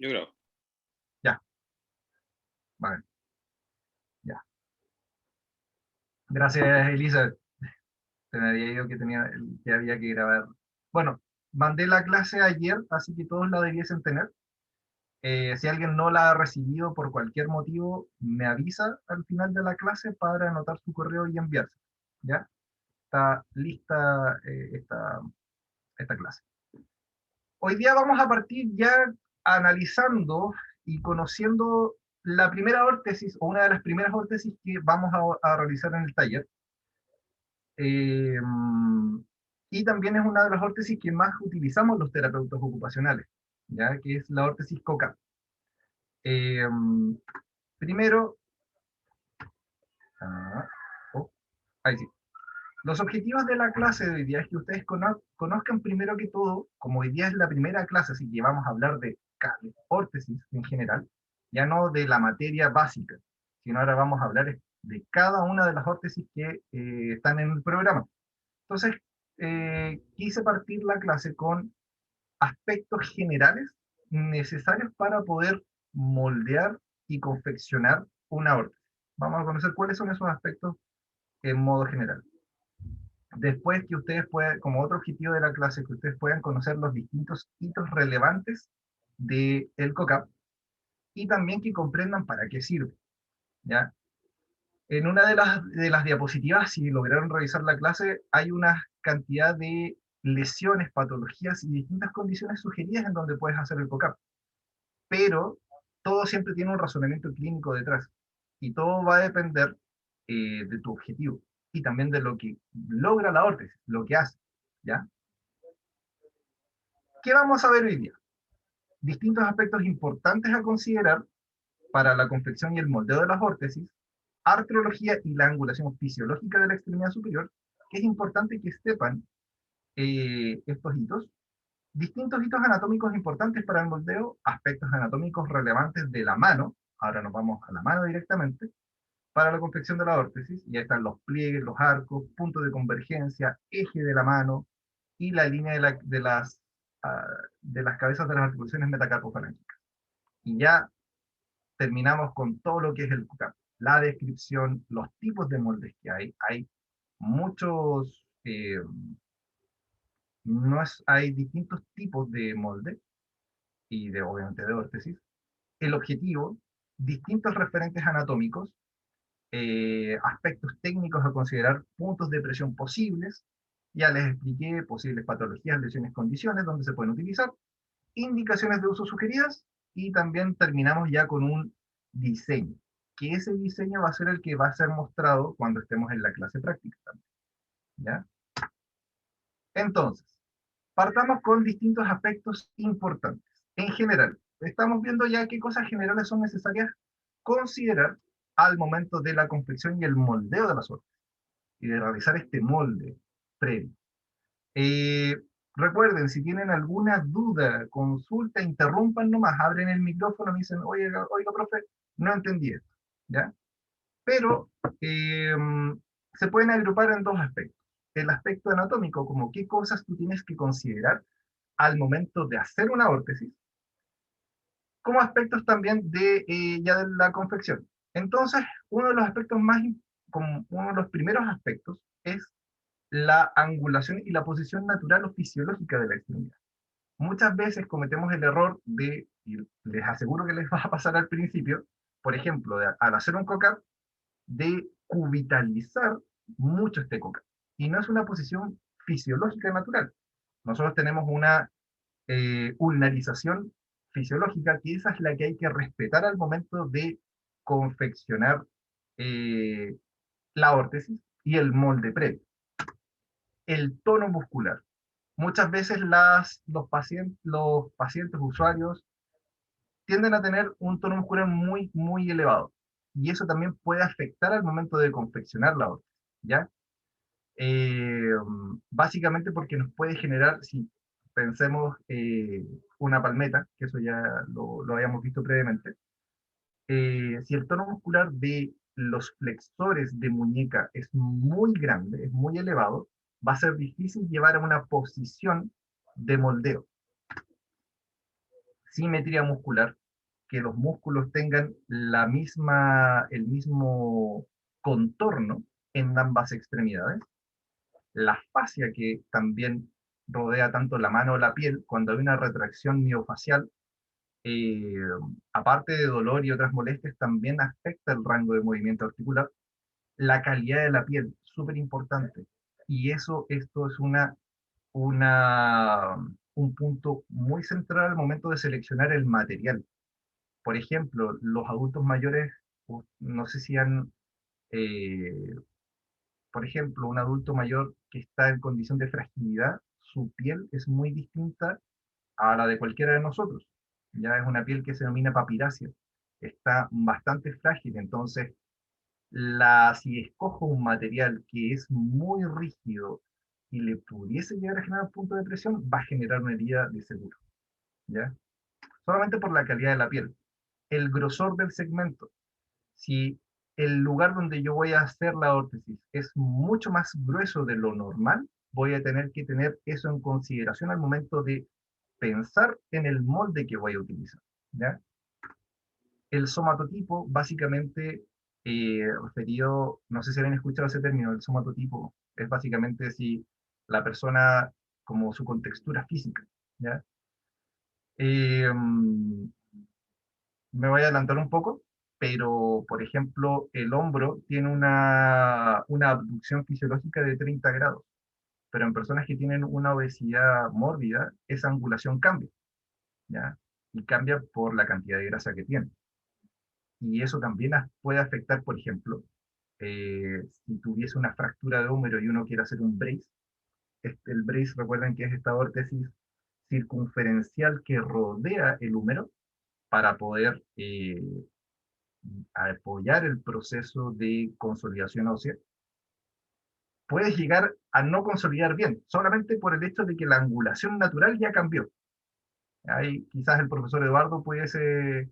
Yo creo. Ya, vale, ya. Gracias, Elisa. Se me había ido que había que grabar. Bueno, mandé la clase ayer, así que todos la debiesen tener. Si alguien no la ha recibido por cualquier motivo, me avisa al final de la clase para anotar su correo y enviarse. ¿Ya? Está lista esta clase. Hoy día vamos a partir ya analizando y conociendo la primera órtesis, o una de las primeras órtesis que vamos a realizar en el taller. Eh, y también es una de las órtesis que más utilizamos los terapeutas ocupacionales, ¿ya? Que es la órtesis COCAP. Eh, Primero, oh, ahí sí. Los objetivos de la clase de hoy día es que ustedes conozcan primero que todo, como hoy día es la primera clase, así que vamos a hablar de órtesis en general, ya no de la materia básica, sino ahora vamos a hablar de cada una de las órtesis que están en el programa. Entonces, quise partir la clase con aspectos generales necesarios para poder moldear y confeccionar una órtesis. Vamos a conocer cuáles son esos aspectos en modo general. Después que ustedes puedan, como otro objetivo de la clase, que ustedes puedan conocer los distintos hitos relevantes del COCAP y también que comprendan para qué sirve, ¿ya? En una de las diapositivas, si lograron revisar la clase, hay una cantidad de lesiones, patologías y distintas condiciones sugeridas en donde puedes hacer el COCAP. Pero todo siempre tiene un razonamiento clínico detrás. Y todo va a depender de tu objetivo. Y también de lo que logra la órtesis, lo que hace. ¿Ya? ¿Qué vamos a ver hoy día? Distintos aspectos importantes a considerar para la confección y el moldeo de las órtesis, artrología y la angulación fisiológica de la extremidad superior, que es importante que sepan estos hitos. Distintos hitos anatómicos importantes para el moldeo, aspectos anatómicos relevantes de la mano, ahora nos vamos a la mano directamente, para la confección de la órtesis, ya están los pliegues, los arcos, puntos de convergencia, eje de la mano y la línea de las cabezas de las articulaciones metacarpofalángicas. Y ya terminamos con todo lo que es el COCAP, la descripción, los tipos de moldes que hay muchos, hay distintos tipos de molde y obviamente de órtesis, el objetivo, distintos referentes anatómicos, aspectos técnicos a considerar, puntos de presión posibles, ya les expliqué posibles patologías, lesiones, condiciones donde se pueden utilizar, indicaciones de uso sugeridas y también terminamos ya con un diseño, que ese diseño va a ser el que va a ser mostrado cuando estemos en la clase práctica también, ¿ya? Entonces, partamos con distintos aspectos importantes. En general, estamos viendo ya qué cosas generales son necesarias considerar al momento de la confección y el moldeo de las órtesis y de realizar este molde previo. Eh, Recuerden, si tienen alguna duda, consulta, interrumpan nomás, abren el micrófono y me dicen, oiga, profe, no entendí esto, ¿ya? Pero eh, se pueden agrupar en dos aspectos. El aspecto anatómico, como qué cosas tú tienes que considerar al momento de hacer una órtesis, como aspectos también ya de la confección. Entonces, uno de los aspectos como uno de los primeros aspectos es la angulación y la posición natural o fisiológica de la extremidad. Muchas veces cometemos el error y les aseguro que les va a pasar al principio, por ejemplo, al hacer un COCAP, de cubitalizar mucho este COCAP. Y no es una posición fisiológica natural. Nosotros tenemos una ulnarización fisiológica, que esa es la que hay que respetar al momento de confeccionar eh, la órtesis y el molde previo. El tono muscular. Muchas veces los pacientes usuarios tienden a tener un tono muscular muy, muy elevado. Y eso también puede afectar al momento de confeccionar la órtesis, ¿ya? Eh, Básicamente porque nos puede generar, si pensemos una palmeta, que eso ya lo habíamos visto previamente, si el tono muscular de los flexores de muñeca es muy grande, es muy elevado, va a ser difícil llevar a una posición de moldeo. simetría muscular, que los músculos tengan el mismo contorno en ambas extremidades, la fascia que también rodea tanto la mano o la piel, cuando hay una retracción miofacial, eh, aparte de dolor y otras molestias, también afecta el rango de movimiento articular, la calidad de la piel, súper importante. Y esto es una, un punto muy central al momento de seleccionar el material. Por ejemplo, los adultos mayores, no sé si han, eh, por ejemplo, un adulto mayor que está en condición de fragilidad, su piel es muy distinta a la de cualquiera de nosotros. Ya es una piel que se denomina papirácea. Está bastante frágil, entonces si escojo un material que es muy rígido y le pudiese llegar a generar un punto de presión, va a generar una herida de seguro, ¿ya? Solamente por la calidad de la piel. El grosor del segmento. Si el lugar donde yo voy a hacer la órtesis es mucho más grueso de lo normal, voy a tener que tener eso en consideración al momento de pensar en el molde que voy a utilizar, ¿ya? El somatotipo, básicamente, referido, no sé si habían escuchado ese término, el somatotipo, es básicamente si la persona, como su contextura física, ¿ya? Me voy a adelantar un poco, pero, por ejemplo, el hombro tiene una abducción fisiológica de 30 grados, pero en personas que tienen una obesidad mórbida, esa angulación cambia, ¿ya? Y cambia por la cantidad de grasa que tiene. Y eso también puede afectar, por ejemplo, si tuviese una fractura de húmero y uno quiere hacer un brace. El brace, recuerden que es esta órtesis circunferencial que rodea el húmero para poder apoyar el proceso de consolidación ósea. Puedes llegar a no consolidar bien, solamente por el hecho de que la angulación natural ya cambió. Ahí quizás el profesor Eduardo pudiese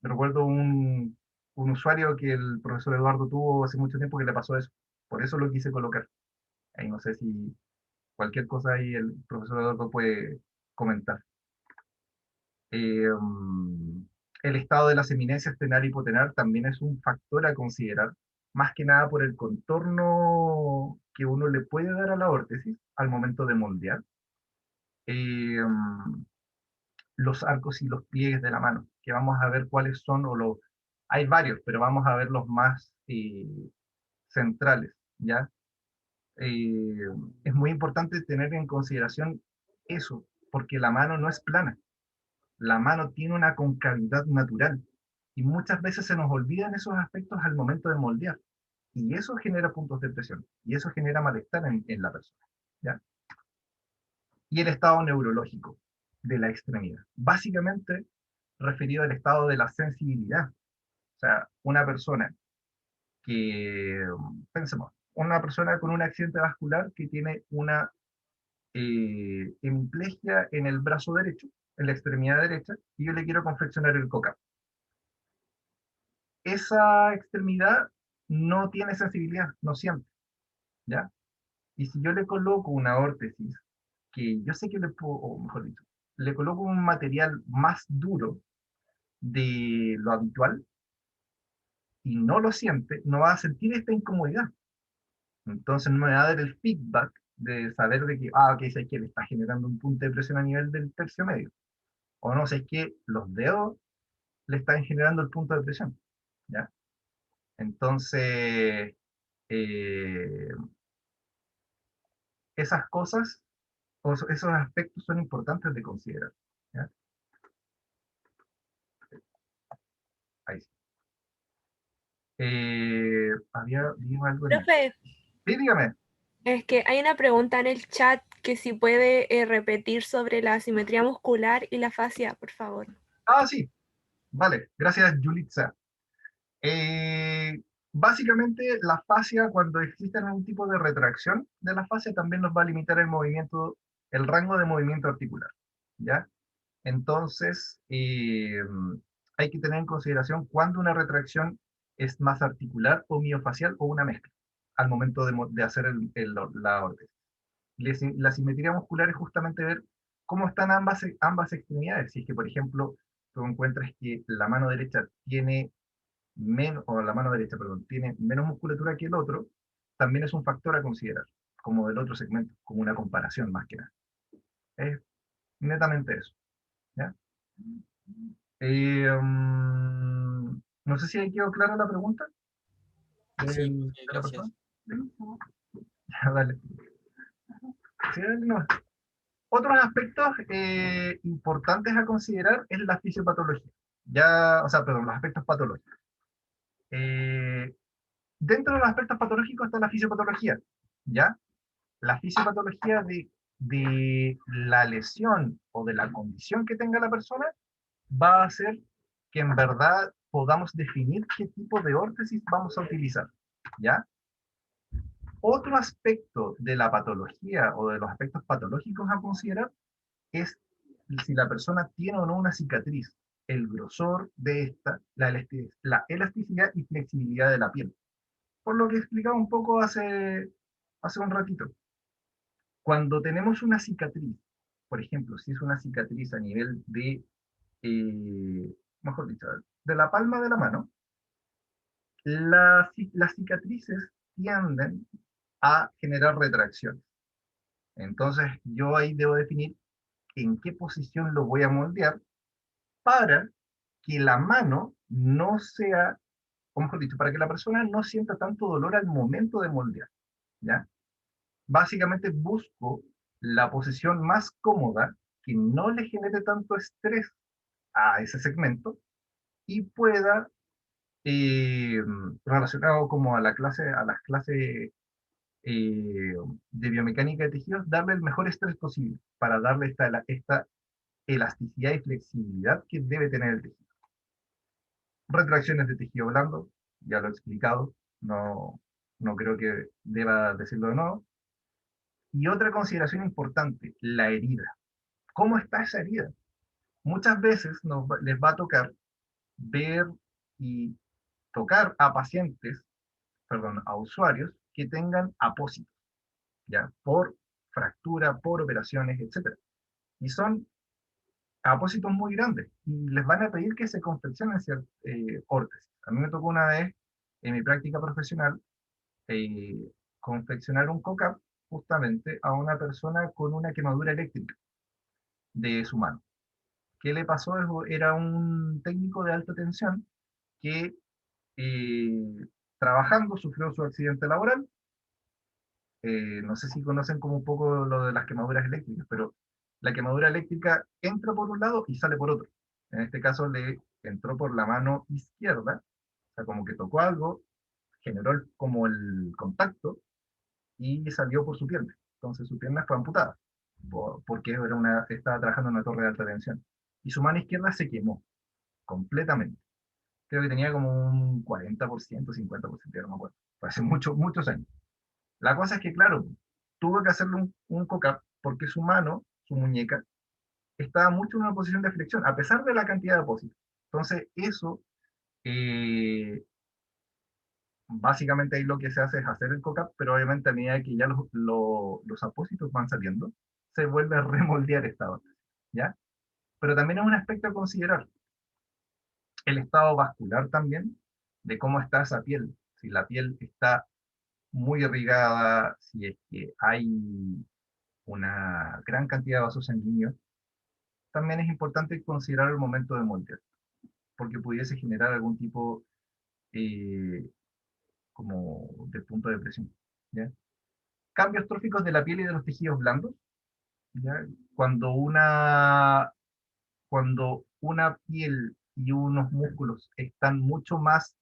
recuerdo un usuario que el profesor Eduardo tuvo hace mucho tiempo que le pasó eso. Por eso lo quise colocar. Ahí no sé si cualquier cosa ahí el profesor Eduardo puede comentar. El estado de las eminencias tenar y hipotenar también es un factor a considerar, más que nada por el contorno que uno le puede dar a la órtesis al momento de moldear. Eh, los arcos y los pliegues de la mano, que vamos a ver cuáles son, hay varios, pero vamos a ver los más centrales, ¿ya? Eh, es muy importante tener en consideración eso, porque la mano no es plana, la mano tiene una concavidad natural, y muchas veces se nos olvidan esos aspectos al momento de moldear, y eso genera puntos de presión, y eso genera malestar en la persona, ¿ya? Y el estado neurológico de la extremidad. Básicamente referido al estado de la sensibilidad. O sea, una persona pensemos, una persona con un accidente vascular que tiene una hemiplegia en el brazo derecho, en la extremidad derecha, y yo le quiero confeccionar el COCAP. Esa extremidad no tiene sensibilidad, no siente, ¿ya? Y si yo le coloco una órtesis, que yo sé que le puedo, o mejor dicho, le coloco un material más duro de lo habitual y no lo siente, no va a sentir esta incomodidad. Entonces no me va a dar el feedback de saber de que, ok, sé que le está generando un punto de presión a nivel del tercio medio. O no, sé que los dedos le están generando el punto de presión. ¿Ya? Entonces, eh, esas cosas, esos aspectos son importantes de considerar. ¿Ya? Ahí sí. Dijo algo en el... Profe, Sí, dígame. es que hay una pregunta en el chat que si puede repetir sobre la asimetría muscular y la fascia, por favor. Sí, vale. Gracias, Julitza. Eh, Básicamente, la fascia, cuando existe algún tipo de retracción de la fascia, también nos va a limitar el movimiento, el rango de movimiento articular, ¿ya? Entonces, hay que tener en consideración cuándo una retracción es más articular o miofacial o una mezcla al momento de hacer la órtesis. La simetría muscular es justamente ver cómo están ambas extremidades. Si es que, por ejemplo, tú encuentras que la mano derecha tiene menos, o la mano derecha, perdón, tiene menos musculatura que el otro, también es un factor a considerar, como del otro segmento, como una comparación más que nada. Es netamente eso, ¿ya? No sé si ahí quedó clara la pregunta Sí, de la persona. gracias. ¿Sí? Ya, dale. Sí, dale, no. Otros aspectos importantes a considerar es la fisiopatología. Ya, o sea, perdón, los aspectos patológicos. Eh, Dentro de los aspectos patológicos está la fisiopatología, ¿ya? La fisiopatología de la lesión o de la condición que tenga la persona va a hacer que en verdad podamos definir qué tipo de órtesis vamos a utilizar, ¿ya? Otro aspecto de la patología o de los aspectos patológicos a considerar es si la persona tiene o no una cicatriz, el grosor de esta, la elasticidad y flexibilidad de la piel. Por lo que explicaba un poco hace un ratito. Cuando tenemos una cicatriz, por ejemplo, si es una cicatriz a nivel de, mejor dicho, de la palma de la mano, las cicatrices tienden a generar retracciones. Entonces, yo ahí debo definir en qué posición lo voy a moldear para que la mano no sea, o mejor dicho, para que la persona no sienta tanto dolor al momento de moldear, ¿ya? Básicamente busco la posición más cómoda que no le genere tanto estrés a ese segmento y pueda, eh, relacionado como a las clases eh, de biomecánica de tejidos, darle el mejor estrés posible para darle esta elasticidad y flexibilidad que debe tener el tejido. Retracciones de tejido blando, ya lo he explicado, no creo que deba decirlo de nuevo. Y otra consideración importante, la herida. ¿Cómo está esa herida? Muchas veces les va a tocar ver y tocar a pacientes, perdón, a usuarios que tengan apósitos, ¿ya? Por fractura, por operaciones, etcétera. Y son apósitos muy grandes y les van a pedir que se confeccionen órtesis. A mí me tocó una vez en mi práctica profesional eh, confeccionar un COCAP justamente a una persona con una quemadura eléctrica de su mano. ¿Qué le pasó? Era un técnico de alta tensión que trabajando sufrió su accidente laboral. No sé si conocen como un poco lo de las quemaduras eléctricas, pero la quemadura eléctrica entra por un lado y sale por otro. En este caso le entró por la mano izquierda, o sea, como que tocó algo, generó como el contacto y salió por su pierna. Entonces su pierna fue amputada, porque estaba trabajando en una torre de alta tensión. Y su mano izquierda se quemó completamente. Creo que tenía como un 40%, 50%, no me acuerdo. Fue hace muchos años. La cosa es que, claro, tuvo que hacerle un cock-up porque su mano, su muñeca, estaba mucho en una posición de flexión, a pesar de la cantidad de apósitos. Entonces, eso, eh, básicamente ahí lo que se hace es hacer el cock-up, pero obviamente a medida que ya los apósitos van saliendo, se vuelve a remoldear esta base, ¿ya? Pero también es un aspecto a considerar, el estado vascular también, de cómo está esa piel. Si la piel está muy irrigada, si es que hay una gran cantidad de vasos sanguíneos, también es importante considerar el momento de moldear, porque pudiese generar algún tipo eh, como de punto de presión, ¿ya? Cambios tróficos de la piel y de los tejidos blandos, ¿ya? Cuando una piel y unos músculos están mucho más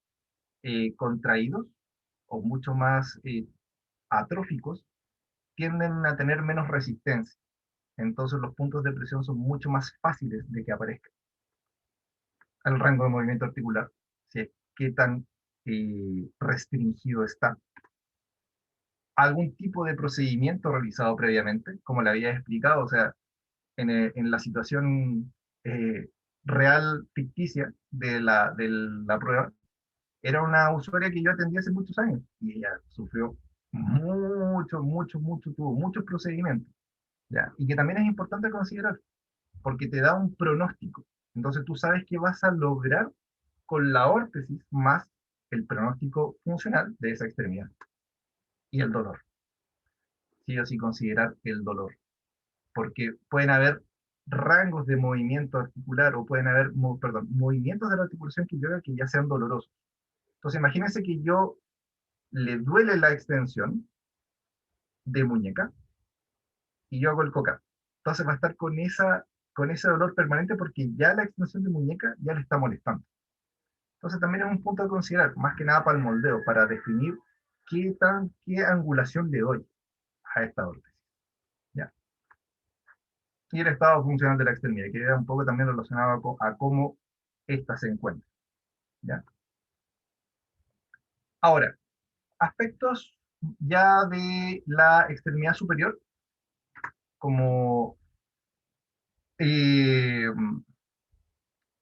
contraídos o mucho más atróficos, tienden a tener menos resistencia. Entonces los puntos de presión son mucho más fáciles de que aparezcan. El rango de movimiento articular, ¿sí? Qué tan restringido está. Algún tipo de procedimiento realizado previamente, como le había explicado, o sea, en la situación eh, real, ficticia de la prueba, era una usuaria que yo atendí hace muchos años y ella sufrió tuvo muchos procedimientos. ¿ya? Y que también es importante considerar, porque te da un pronóstico. Entonces tú sabes que vas a lograr con la órtesis más el pronóstico funcional de esa extremidad. Y el dolor. Sí o sí considerar el dolor. Porque pueden haber rangos de movimiento articular o pueden haber, perdón, movimientos de la articulación que yo haga que ya sean dolorosos. Entonces imagínense que yo le duele la extensión de muñeca y yo hago el coca. Entonces va a estar con ese dolor permanente porque ya la extensión de muñeca ya le está molestando. Entonces también es un punto a considerar, más que nada para el moldeo, para definir qué angulación le doy a esta órtesis. ¿Ya? Y el estado funcional de la extremidad, que era un poco también relacionado a cómo ésta se encuentra. ¿Ya? Ahora, aspectos ya de la extremidad superior, como eh,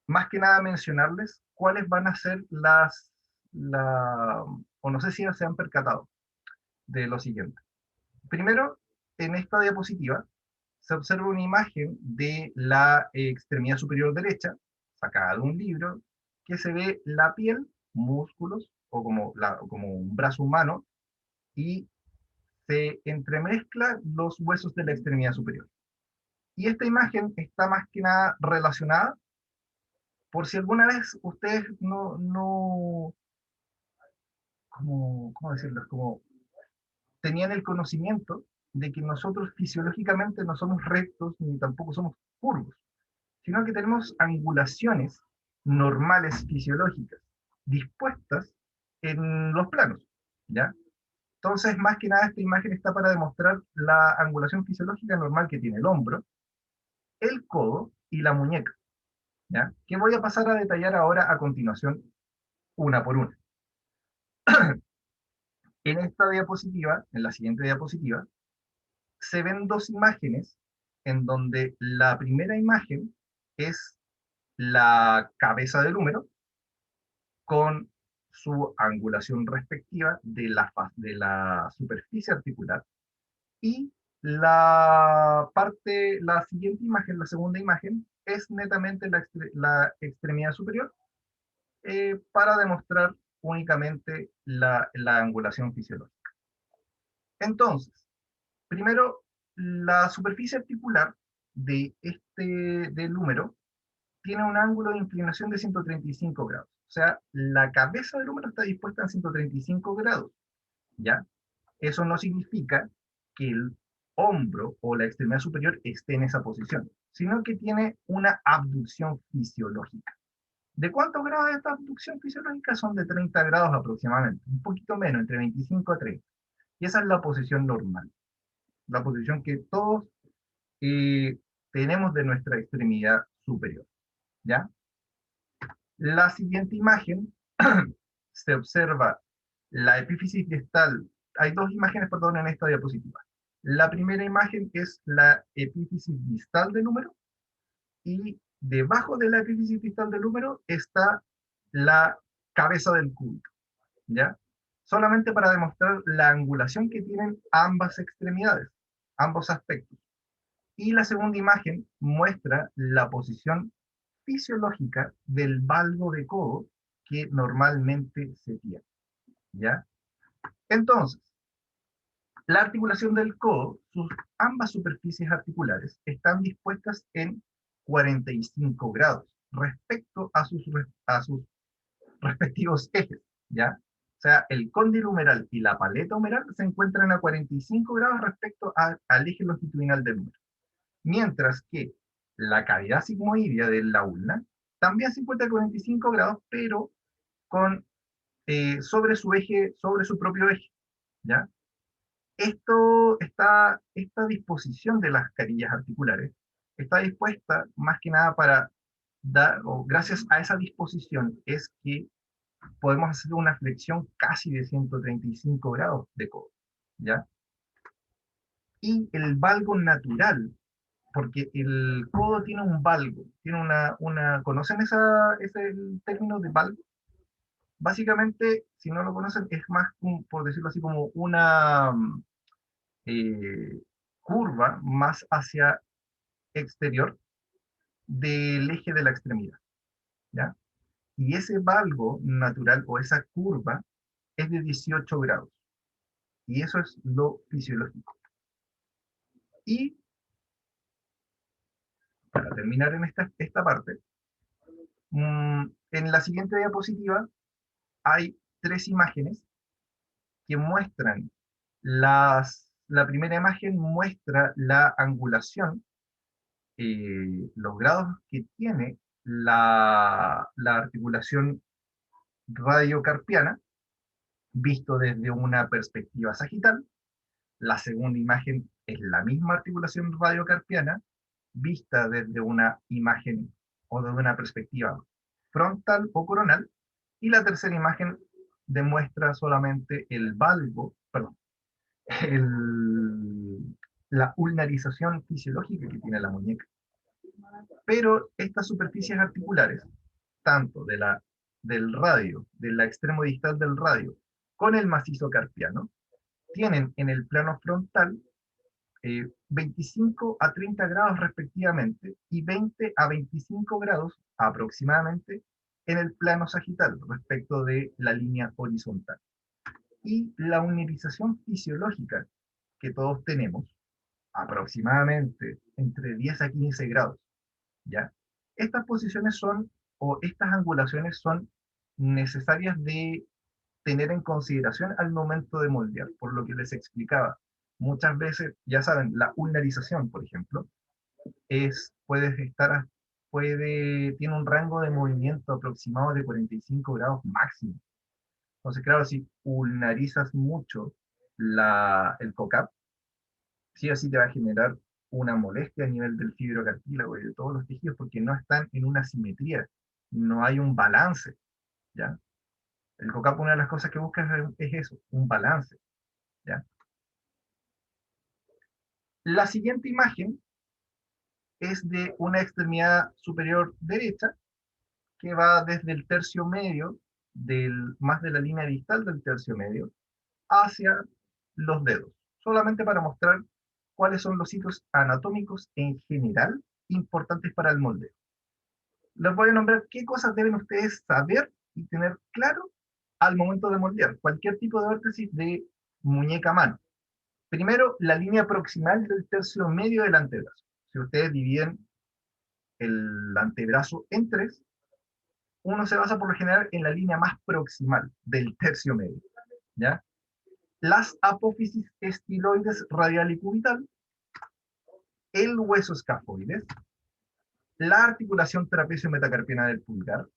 más que nada mencionarles cuáles van a ser o no sé si ya se han percatado de lo siguiente. Primero, en esta diapositiva se observa una imagen de la extremidad superior derecha, sacada de un libro, que se ve la piel, músculos, o como un brazo humano, y se entremezcla los huesos de la extremidad superior. Y esta imagen está más que nada relacionada, por si alguna vez ustedes ¿cómo decirlo? Como tenían el conocimiento de que nosotros fisiológicamente no somos rectos ni tampoco somos curvos, sino que tenemos angulaciones normales fisiológicas dispuestas en los planos, ¿ya? Entonces, más que nada, esta imagen está para demostrar la angulación fisiológica normal que tiene el hombro, el codo y la muñeca, ¿ya? Que voy a pasar a detallar ahora a continuación, una por una. En esta diapositiva, en la siguiente diapositiva, se ven dos imágenes en donde la primera imagen es la cabeza del húmero con su angulación respectiva de la superficie articular y la siguiente imagen, la segunda imagen, es netamente la extremidad superior para demostrar únicamente la angulación fisiológica. Entonces, primero, la superficie articular del húmero tiene un ángulo de inclinación de 135 grados. O sea, la cabeza del húmero está dispuesta en 135 grados, ¿ya? Eso no significa que el hombro o la extremidad superior esté en esa posición, sino que tiene una abducción fisiológica. ¿De cuántos grados de esta abducción fisiológica? Son de 30 grados aproximadamente, un poquito menos, entre 25 a 30. Y esa es la posición normal, la posición que todos eh, tenemos de nuestra extremidad superior, ¿ya? La siguiente imagen se observa la epífisis distal. Hay dos imágenes, perdón, en esta diapositiva. La primera imagen es la epífisis distal del húmero y debajo de la epífisis distal del húmero está la cabeza del cúbito, ¿ya? Solamente para demostrar la angulación que tienen ambas extremidades, ambos aspectos. Y la segunda imagen muestra la posición fisiológica del valgo de codo que normalmente se tiene, ¿ya? Entonces, la articulación del codo, ambas superficies articulares están dispuestas en 45 grados respecto a sus respectivos ejes, ¿ya? O sea, el cóndilo humeral y la paleta humeral se encuentran a 45 grados respecto al eje longitudinal del húmero. Mientras que la cavidad sigmoidea de la ulna también se encuentra a 45 grados, pero sobre sobre su propio eje, ¿ya? Esta disposición de las carillas articulares está dispuesta más que nada para o gracias a esa disposición es que podemos hacer una flexión casi de 135 grados de codo, ¿ya? Y el valgo natural, porque el codo tiene un valgo, tiene ¿conocen ese término de valgo? Básicamente, si no lo conocen, es más, por decirlo así, como eh, curva más hacia exterior del eje de la extremidad, ¿ya? Y ese valgo natural o esa curva es de 18 grados. Y eso es lo fisiológico. Y para terminar en esta parte, en la siguiente diapositiva hay 3 imágenes que muestran la primera imagen muestra la angulación, los grados que tiene la articulación radiocarpiana visto desde una perspectiva sagital. La segunda imagen es la misma articulación radiocarpiana vista desde una imagen o desde una perspectiva frontal o coronal. Y la tercera imagen demuestra solamente el valgo, perdón, la ulnarización fisiológica que tiene la muñeca. Pero estas superficies articulares, tanto del radio, del extremo distal del radio, con el macizo carpiano, tienen en el plano frontal 25 a 30 grados respectivamente y 20 a 25 grados aproximadamente en el plano sagital respecto de la línea horizontal. Y la ulnarización fisiológica que todos tenemos, aproximadamente entre 10 a 15 grados, ¿ya? Estas posiciones son, o estas angulaciones son necesarias de tener en consideración al momento de moldear, por lo que les explicaba. Muchas veces, ya saben, la ulnarización, por ejemplo, tiene un rango de movimiento aproximado de 45 grados máximo. Entonces, claro, si ulnarizas mucho el COCAP, sí o sí te va a generar una molestia a nivel del fibrocartílago y de todos los tejidos porque no están en una simetría, no hay un balance, ¿ya? El COCAP, una de las cosas que busca es eso, un balance, ¿ya? La siguiente imagen es de una extremidad superior derecha que va desde el tercio medio, más de la línea distal del tercio medio, hacia los dedos, solamente para mostrar cuáles son los hitos anatómicos en general importantes para el moldeo. Les voy a nombrar qué cosas deben ustedes saber y tener claro al momento de moldear cualquier tipo de órtesis de muñeca a mano. Primero, la línea proximal del tercio medio del antebrazo. Si ustedes dividen el antebrazo en 3, uno se basa por lo general en la línea más proximal del tercio medio, ¿ya? Las apófisis estiloides radial y cubital, el hueso escafoides, la articulación trapecio metacarpiana del pulgar,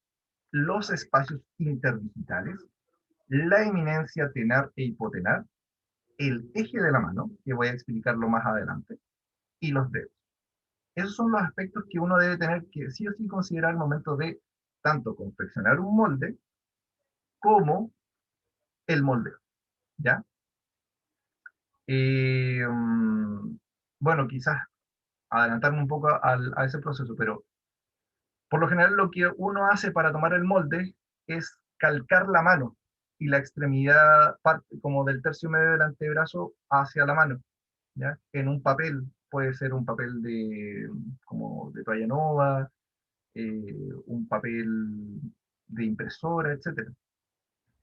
los espacios interdigitales, la eminencia tenar e hipotenar, el eje de la mano, que voy a explicarlo más adelante, y los dedos. Esos son los aspectos que uno debe tener que sí o sí considerar al momento de tanto confeccionar un molde como el moldeo, ¿ya? Bueno, quizás adelantarme un poco a ese proceso, pero por lo general lo que uno hace para tomar el molde es calcar la mano y la extremidad parte como del tercio medio del antebrazo hacia la mano, ¿ya? En un papel, puede ser un papel como de toalla nova, un papel de impresora, etc.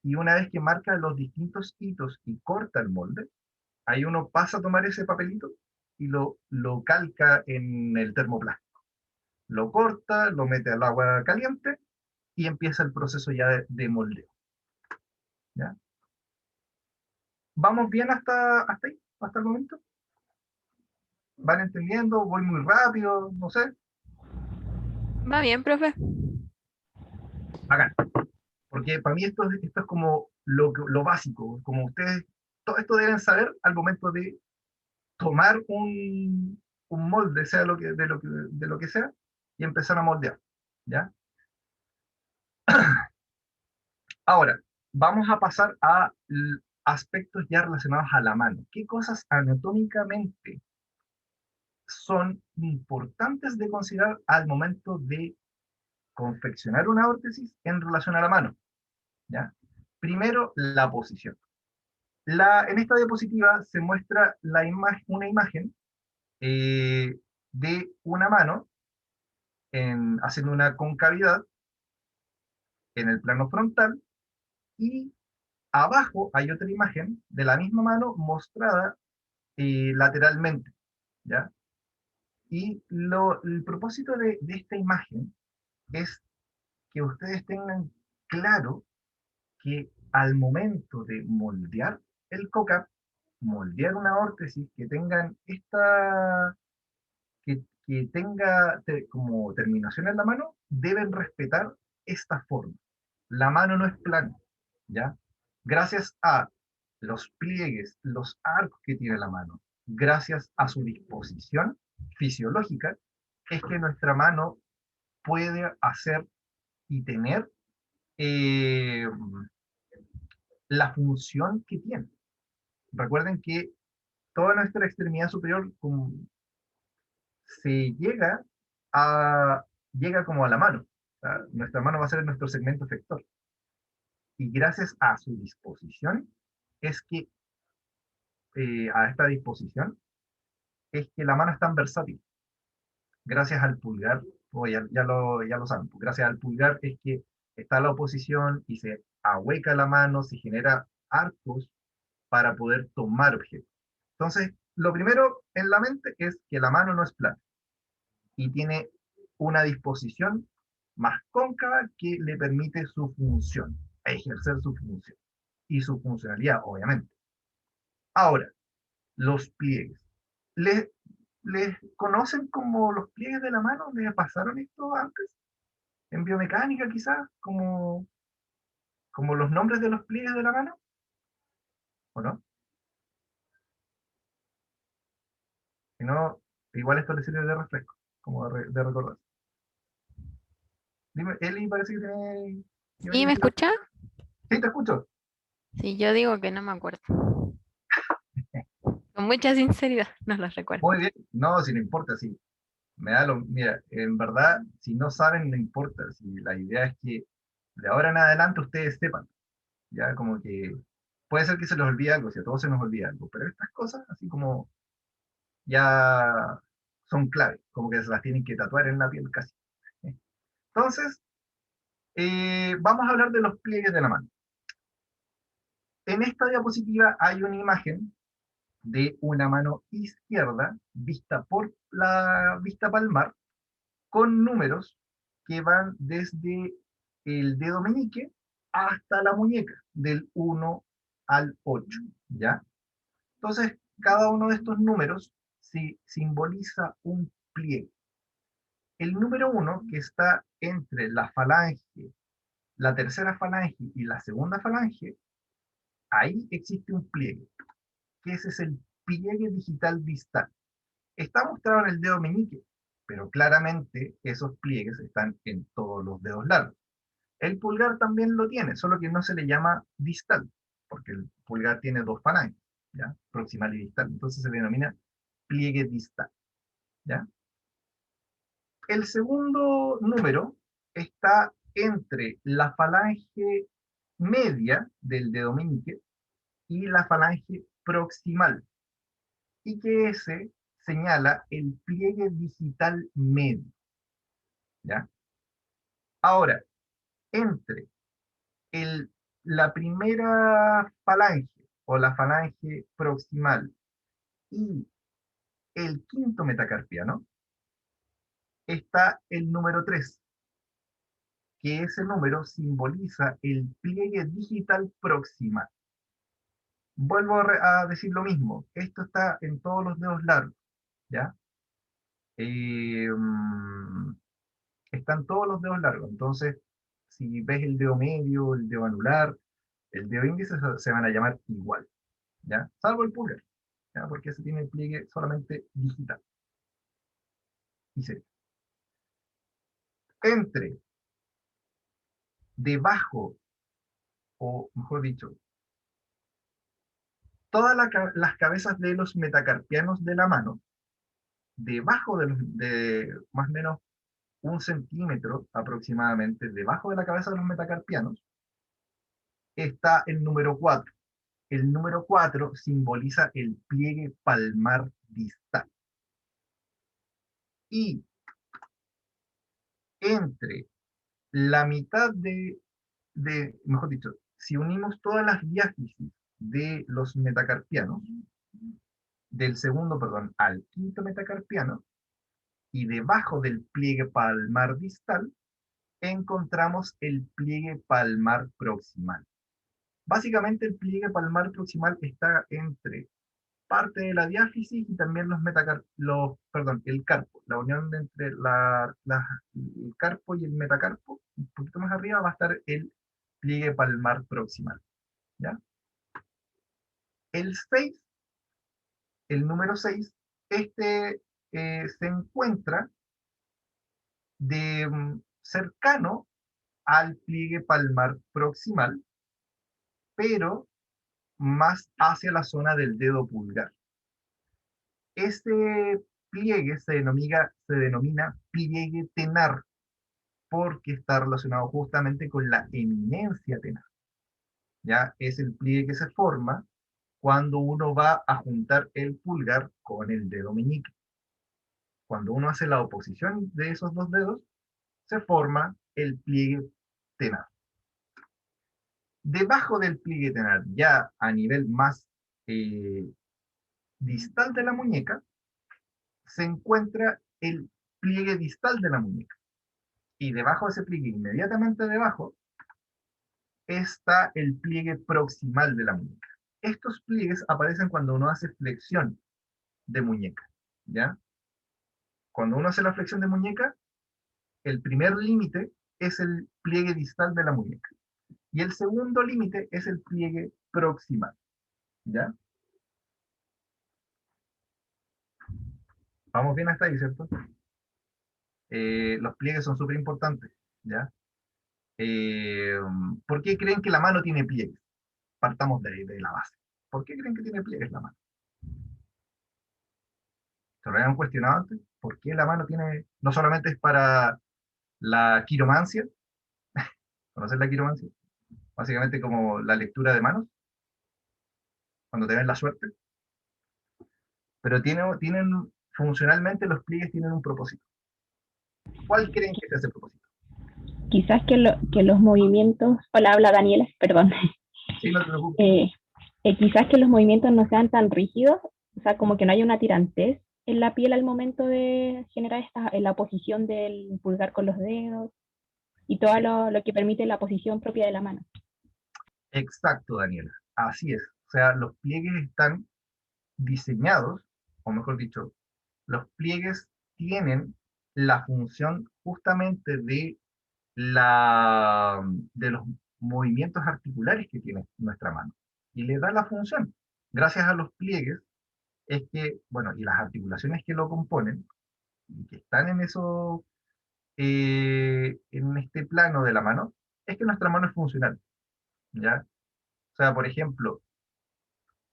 Y una vez que marca los distintos hitos y corta el molde, ahí uno pasa a tomar ese papelito y lo calca en el termoplástico. Lo corta, lo mete al agua caliente y empieza el proceso ya de moldeo, ¿ya? ¿Vamos bien hasta ahí? ¿Hasta el momento? ¿Van entendiendo? ¿Voy muy rápido? No sé. Va bien, profe. Bacán. Porque para mí esto es como lo básico, como ustedes, todo esto deben saber al momento de tomar un molde, sea de lo que sea, y empezar a moldear, ¿ya? Ahora, vamos a pasar a aspectos ya relacionados a la mano. ¿Qué cosas anatómicamente son importantes de considerar al momento de confeccionar una órtesis en relación a la mano? ¿Ya? Primero, la posición. En esta diapositiva se muestra una imagen de una mano haciendo una concavidad en el plano frontal, y abajo hay otra imagen de la misma mano mostrada lateralmente, ¿ya? Y el propósito de esta imagen es que ustedes tengan claro que al momento de moldear el COCAP, moldear una órtesis, que tengan que tenga como terminación en la mano, deben respetar esta forma. La mano no es plana, ¿ya? Gracias a los pliegues, los arcos que tiene la mano, gracias a su disposición fisiológica, es que nuestra mano puede hacer y tener eh, la función que tiene. Recuerden que toda nuestra extremidad superior se llega como a la mano. O sea, nuestra mano va a ser nuestro segmento efector. Y gracias a su disposición, es que, a esta disposición, es que la mano es tan versátil. Gracias al pulgar, ya lo saben, pues gracias al pulgar es que está la oposición y se ahueca la mano, se genera arcos para poder tomar objetos. Entonces, lo primero en la mente es que la mano no es plana y tiene una disposición más cóncava que le permite su función, ejercer su función y su funcionalidad, obviamente. Ahora, los pliegues. ¿Les, ¿Les conocen como los pliegues de la mano? ¿Les pasaron esto antes? En biomecánica quizás, como los nombres de los pliegues de la mano, ¿o no? Si no, igual esto les sirve de refresco, como de recordar. Dime, Eli, parece que tiene... iba a ¿Sí me decir algo. escucha? Sí, te escucho. Sí, yo digo que no me acuerdo. Con mucha sinceridad, no los recuerdo. Muy bien. No, si no importa, sí. Mira, en verdad, si no saben, no importa. Si la idea es que de ahora en adelante ustedes sepan. Ya como que puede ser que se les olvide algo, si a todos se nos olvida algo, pero estas cosas así como ya son clave, como que se las tienen que tatuar en la piel casi. Entonces, vamos a hablar de los pliegues de la mano. En esta diapositiva hay una imagen de una mano izquierda vista por la vista palmar con números que van desde el dedo meñique hasta la muñeca, del 1 al 8, ¿ya? Entonces, cada uno de estos números simboliza un pliegue. El número 1, que está entre la falange, la tercera falange y la segunda falange, ahí existe un pliegue, que ese es el pliegue digital distal. Está mostrado en el dedo meñique, pero claramente esos pliegues están en todos los dedos largos. El pulgar también lo tiene, solo que no se le llama distal, porque el pulgar tiene dos falanges, ¿ya? Proximal y distal. Entonces se denomina pliegue distal, ¿ya? El segundo número está entre la falange media del dedo meñique y la falange proximal, y que ese señala el pliegue digital medio, ¿ya? Ahora, entre el, la primera falange o la falange proximal y el quinto metacarpiano está el número 3, que ese número simboliza el pliegue digital proximal. Vuelvo a decir lo mismo, esto está en todos los dedos largos, ¿ya? Están todos los dedos largos, entonces si ves el dedo medio, el dedo anular, el dedo índice se van a llamar igual, ¿ya? Salvo el pulgar, ¿ya? Porque ese tiene el pliegue solamente digital. Y serio. Entre, debajo, o mejor dicho, todas las cabezas de los metacarpianos de la mano, debajo de más o menos 1 centímetro aproximadamente, debajo de la cabeza de los metacarpianos, está el número 4. El número 4 simboliza el pliegue palmar distal. Y entre la mitad mejor dicho, si unimos todas las diáfisis de los metacarpianos, del segundo, perdón, al quinto metacarpiano, y debajo del pliegue palmar distal, encontramos el pliegue palmar proximal. Básicamente el pliegue palmar proximal está entre parte de la diáfisis y también el carpo, la unión entre el carpo y el metacarpo, un poquito más arriba va a estar el pliegue palmar proximal, ¿ya? El 6, el número 6, se encuentra cercano al pliegue palmar proximal, pero más hacia la zona del dedo pulgar. Este pliegue se denomina pliegue tenar, porque está relacionado justamente con la eminencia tenar. ¿Ya? Es el pliegue que se forma cuando uno va a juntar el pulgar con el dedo meñique. Cuando uno hace la oposición de esos dos dedos, se forma el pliegue tenar. Debajo del pliegue tenar, ya a nivel más distal de la muñeca, se encuentra el pliegue distal de la muñeca. Y debajo de ese pliegue, inmediatamente debajo, está el pliegue proximal de la muñeca. Estos pliegues aparecen cuando uno hace flexión de muñeca, ¿ya? Cuando uno hace la flexión de muñeca, el primer límite es el pliegue distal de la muñeca. Y el segundo límite es el pliegue proximal, ¿ya? Vamos bien hasta ahí, ¿cierto? Los pliegues son súper importantes, ¿ya? ¿Por qué creen que la mano tiene pliegues? Partamos de la base. ¿Por qué creen que tiene pliegues la mano? ¿Se lo habían cuestionado antes? ¿Por qué la mano tiene, no solamente es para la quiromancia? ¿Conoces la quiromancia? Básicamente como la lectura de manos, cuando te ven la suerte. Pero funcionalmente los pliegues tienen un propósito. ¿Cuál creen que es ese propósito? Quizás que los movimientos, hola, habla Daniela, perdón. Sí, no te preocupes. Quizás que los movimientos no sean tan rígidos, o sea, como que no haya una tirantez en la piel al momento de generar la posición del pulgar con los dedos y todo lo que permite la posición propia de la mano. Exacto, Daniela. Así es. O sea, los pliegues están diseñados, o mejor dicho, los pliegues tienen la función justamente de los movimientos articulares que tiene nuestra mano. Y le da la función. Gracias a los pliegues es que, bueno, y las articulaciones que lo componen, y que están en este plano de la mano, es que nuestra mano es funcional, ¿ya? O sea, por ejemplo,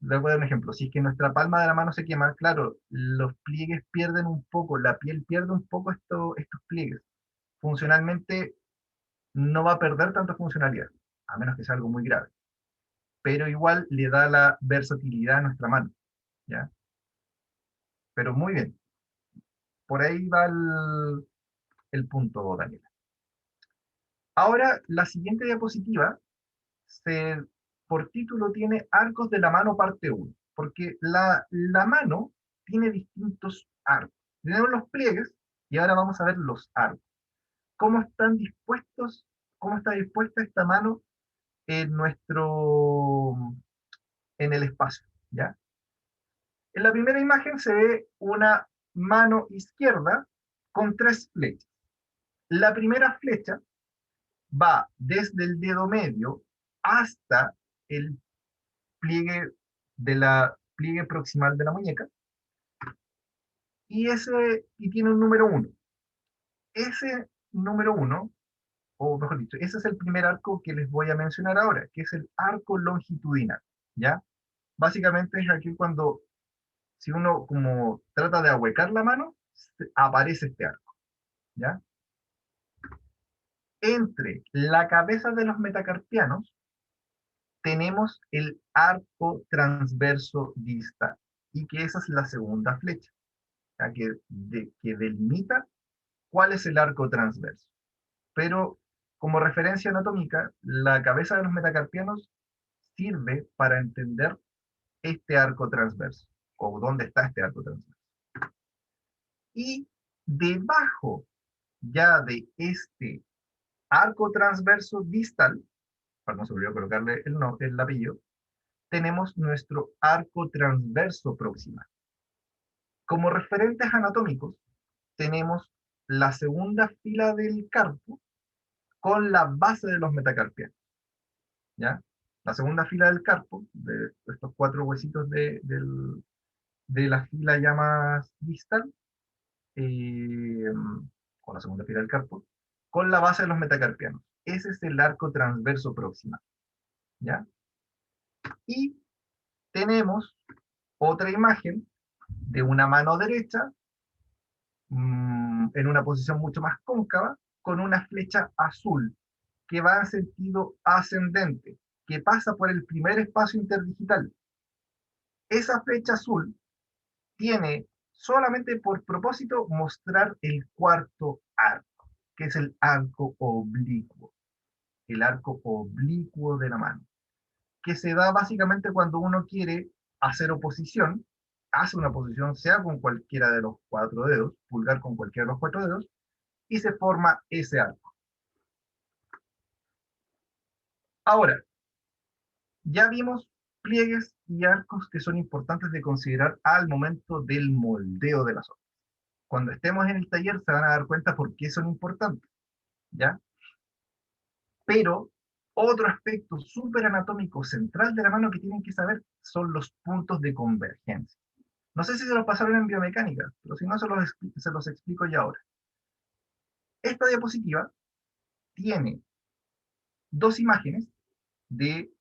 le voy a dar un ejemplo. Si es que nuestra palma de la mano se quema, claro, los pliegues pierden un poco, la piel pierde un poco estos pliegues. Funcionalmente no va a perder tanta funcionalidad, a menos que sea algo muy grave. Pero igual le da la versatilidad a nuestra mano, ¿ya? Pero muy bien. Por ahí va el punto, Daniela. Ahora, la siguiente diapositiva, por título tiene Arcos de la mano parte 1, porque la mano tiene distintos arcos. Tenemos los pliegues y ahora vamos a ver los arcos. ¿Cómo están dispuestos, cómo está dispuesta esta mano en en el espacio, ¿ya? En la primera imagen se ve una mano izquierda con 3 flechas. La primera flecha va desde el dedo medio hasta el pliegue pliegue proximal de la muñeca y tiene un número 1. Ese número 1, o mejor dicho, ese es el primer arco que les voy a mencionar ahora, que es el arco longitudinal, ¿ya? Básicamente es aquí cuando, si uno como trata de ahuecar la mano, aparece este arco, ¿ya? Entre la cabeza de los metacarpianos tenemos el arco transverso distal, y que esa es la segunda flecha. ya que delimita cuál es el arco transverso. Pero como referencia anatómica, la cabeza de los metacarpianos sirve para entender este arco transverso, o dónde está este arco transverso. Y debajo ya de este arco transverso distal, no se olvidó colocarle el apellido, tenemos nuestro arco transverso proximal. Como referentes anatómicos, tenemos la segunda fila del carpo con la base de los metacarpianos. ¿Ya? La segunda fila del carpo, de estos 4 huesitos de la fila ya más distal, con la segunda fila del carpo, con la base de los metacarpianos. Ese es el arco transverso proximal. ¿Ya? Y tenemos otra imagen de una mano derecha en una posición mucho más cóncava, con una flecha azul que va en sentido ascendente, que pasa por el primer espacio interdigital. Esa flecha azul tiene solamente por propósito mostrar el cuarto arco, que es el arco oblicuo de la mano, que se da básicamente cuando uno quiere hacer oposición, hace una oposición sea con cualquiera de los 4 dedos, pulgar con cualquiera de los 4 dedos, y se forma ese arco. Ahora, ya vimos pliegues y arcos que son importantes de considerar al momento del moldeo de las hojas. Cuando estemos en el taller se van a dar cuenta por qué son importantes, ¿ya? Pero otro aspecto súper anatómico central de la mano que tienen que saber son los puntos de convergencia. No sé si se los pasaron en biomecánica, pero si no se los explico ya ahora. Esta diapositiva tiene 2 imágenes de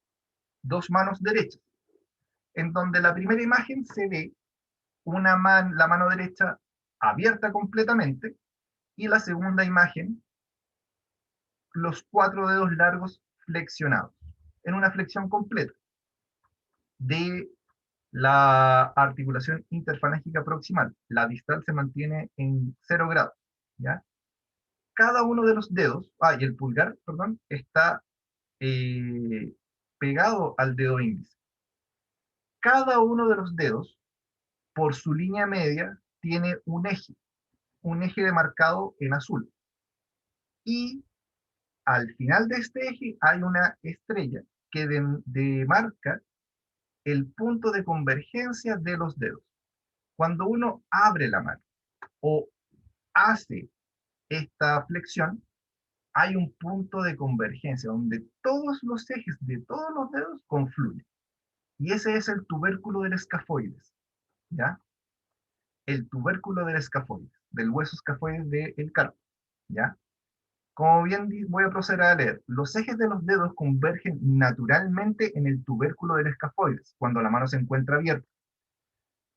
2 manos derechas, en donde la primera imagen se ve la mano derecha abierta completamente, y la segunda imagen, los 4 dedos largos flexionados, en una flexión completa de la articulación interfalángica proximal. La distal se mantiene en 0 grados, ¿ya? Cada uno de los dedos, y el pulgar, perdón, está pegado al dedo índice. Cada uno de los dedos, por su línea media, tiene un eje demarcado en azul. Y al final de este eje hay una estrella que demarca el punto de convergencia de los dedos. Cuando uno abre la mano o hace esta flexión, hay un punto de convergencia donde todos los ejes de todos los dedos confluyen. Y ese es el tubérculo del escafoides, ¿ya? El tubérculo del escafoides, del hueso escafoides del carpo, ¿ya? Como bien voy a proceder a leer, los ejes de los dedos convergen naturalmente en el tubérculo del escafoides, cuando la mano se encuentra abierta.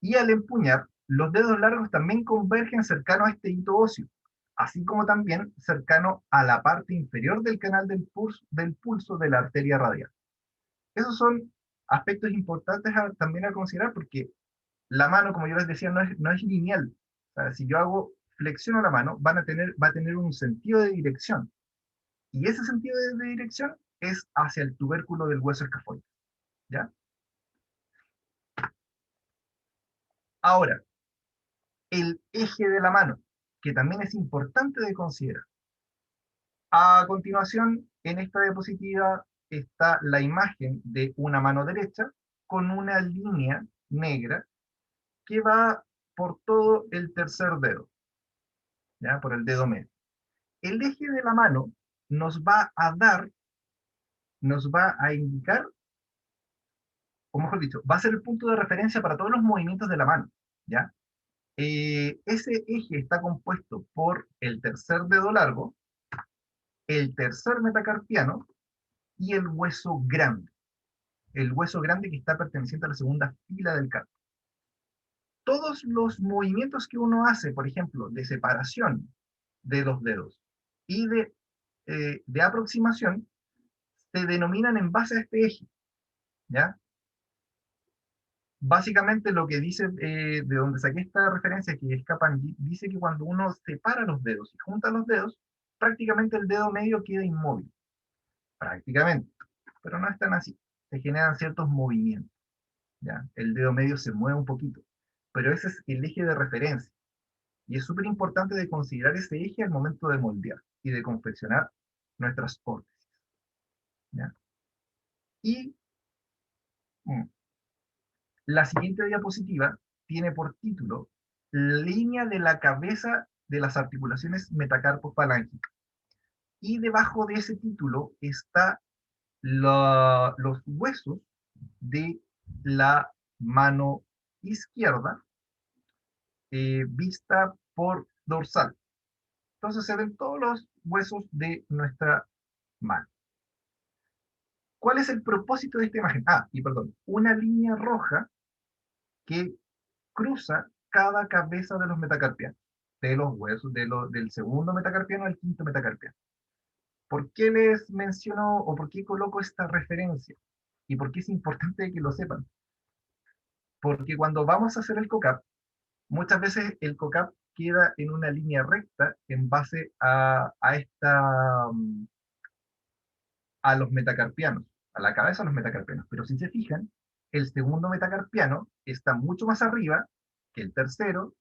Y al empuñar, los dedos largos también convergen cercano a este hito óseo, así como también cercano a la parte inferior del canal del pulso de la arteria radial. Esos son aspectos importantes también a considerar, porque la mano, como yo les decía, no es lineal. O sea, si yo flexiono la mano, va a tener un sentido de dirección. Y ese sentido de dirección es hacia el tubérculo del hueso escafoide, ¿ya? Ahora, el eje de la mano, que también es importante de considerar. A continuación, en esta diapositiva está la imagen de una mano derecha con una línea negra que va por todo el tercer dedo, ¿ya? Por el dedo medio. El eje de la mano nos va a indicar, o mejor dicho, va a ser el punto de referencia para todos los movimientos de la mano, ¿ya? Ese eje está compuesto por el tercer dedo largo, el tercer metacarpiano y el hueso grande que está perteneciente a la segunda fila del carpo. Todos los movimientos que uno hace, por ejemplo, de separación de los dedos y de aproximación, se denominan en base a este eje, ¿ya? Básicamente lo que dice, de donde saqué esta referencia, que es Capangui, dice que cuando uno separa los dedos y junta los dedos, prácticamente el dedo medio queda inmóvil. Prácticamente. Pero no es tan así. Se generan ciertos movimientos. ¿Ya? El dedo medio se mueve un poquito. Pero ese es el eje de referencia. Y es súper importante de considerar ese eje al momento de moldear y de confeccionar nuestras órtesis. ¿Ya? Y la siguiente diapositiva tiene por título Línea de la cabeza de las articulaciones metacarpo-falángicas. Y debajo de ese título está los huesos de la mano izquierda vista por dorsal. Entonces se ven todos los huesos de nuestra mano. ¿Cuál es el propósito de esta imagen? Y perdón, una línea roja que cruza cada cabeza de los metacarpianos, de los huesos del segundo metacarpiano al quinto metacarpiano. ¿Por qué les menciono o por qué coloco esta referencia? ¿Y por qué es importante que lo sepan? Porque cuando vamos a hacer el COCAP, muchas veces el COCAP queda en una línea recta en base a los metacarpianos, a la cabeza de los metacarpianos. Pero si se fijan, el segundo metacarpiano está mucho más arriba que el tercero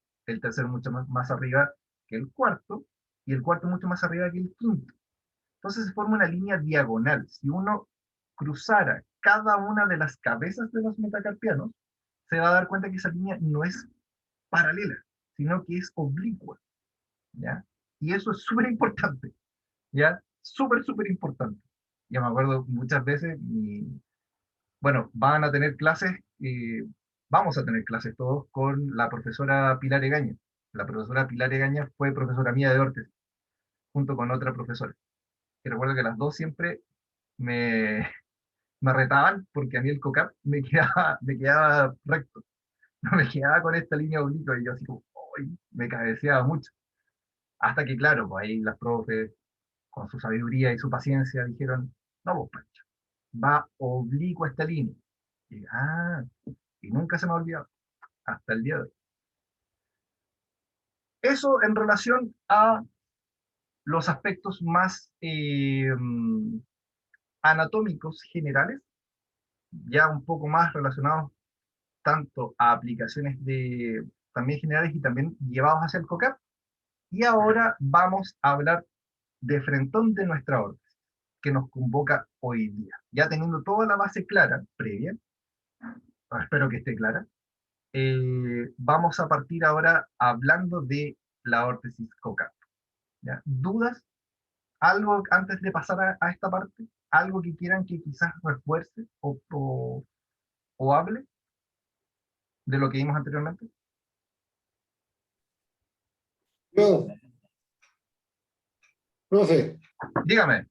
mucho más arriba que el cuarto, y el cuarto mucho más arriba que el quinto. Entonces se forma una línea diagonal. Si uno cruzara cada una de las cabezas de los metacarpianos, se va a dar cuenta que esa línea no es paralela, sino que es oblicua, ¿ya? Y eso es súper importante, ¿ya? Súper, súper importante. Ya me acuerdo muchas veces, bueno, van a tener clases, vamos a tener clases todos con la profesora Pilar Egaña. La profesora Pilar Egaña fue profesora mía de órtesis, junto con otra profesora. Y recuerdo que las dos siempre me, me retaban porque a mí el COCAP me quedaba recto. No me quedaba con esta línea oblicua y yo así como, ¡ay! Me cabeceaba mucho. Hasta que, claro, pues ahí las profes, con su sabiduría y su paciencia, dijeron, no, vos, Pancho, va oblicua esta línea. Y, y nunca se me ha olvidado, hasta el día de hoy. Eso en relación a los aspectos más anatómicos generales, ya un poco más relacionados tanto a aplicaciones también generales y también llevados hacia el COCAP. Y ahora vamos a hablar de frentón de nuestra órtesis, que nos convoca hoy día. Ya teniendo toda la base clara, previa, espero que esté clara, vamos a partir ahora hablando de la órtesis COCAP. ¿Ya? ¿Dudas? ¿Algo antes de pasar a esta parte? ¿Algo que quieran que quizás refuerce o hable de lo que vimos anteriormente? No, profe, Dígame.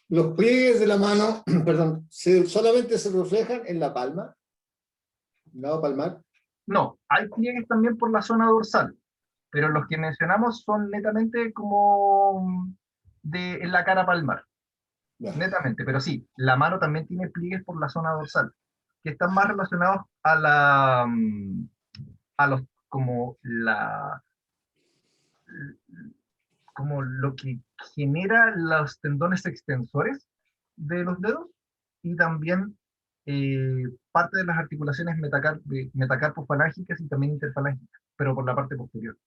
los pliegues de la mano, perdón, solamente se reflejan en la palma, lado palmar. No, hay pliegues también por la zona dorsal, pero los que mencionamos son netamente como en la cara palmar, Ya. netamente, pero sí, la mano también tiene pliegues por la zona dorsal, que están más relacionados a los, como lo que genera los tendones extensores de los dedos y también parte de las articulaciones metacarpofalángicas y también interfalángicas, pero por la parte posterior.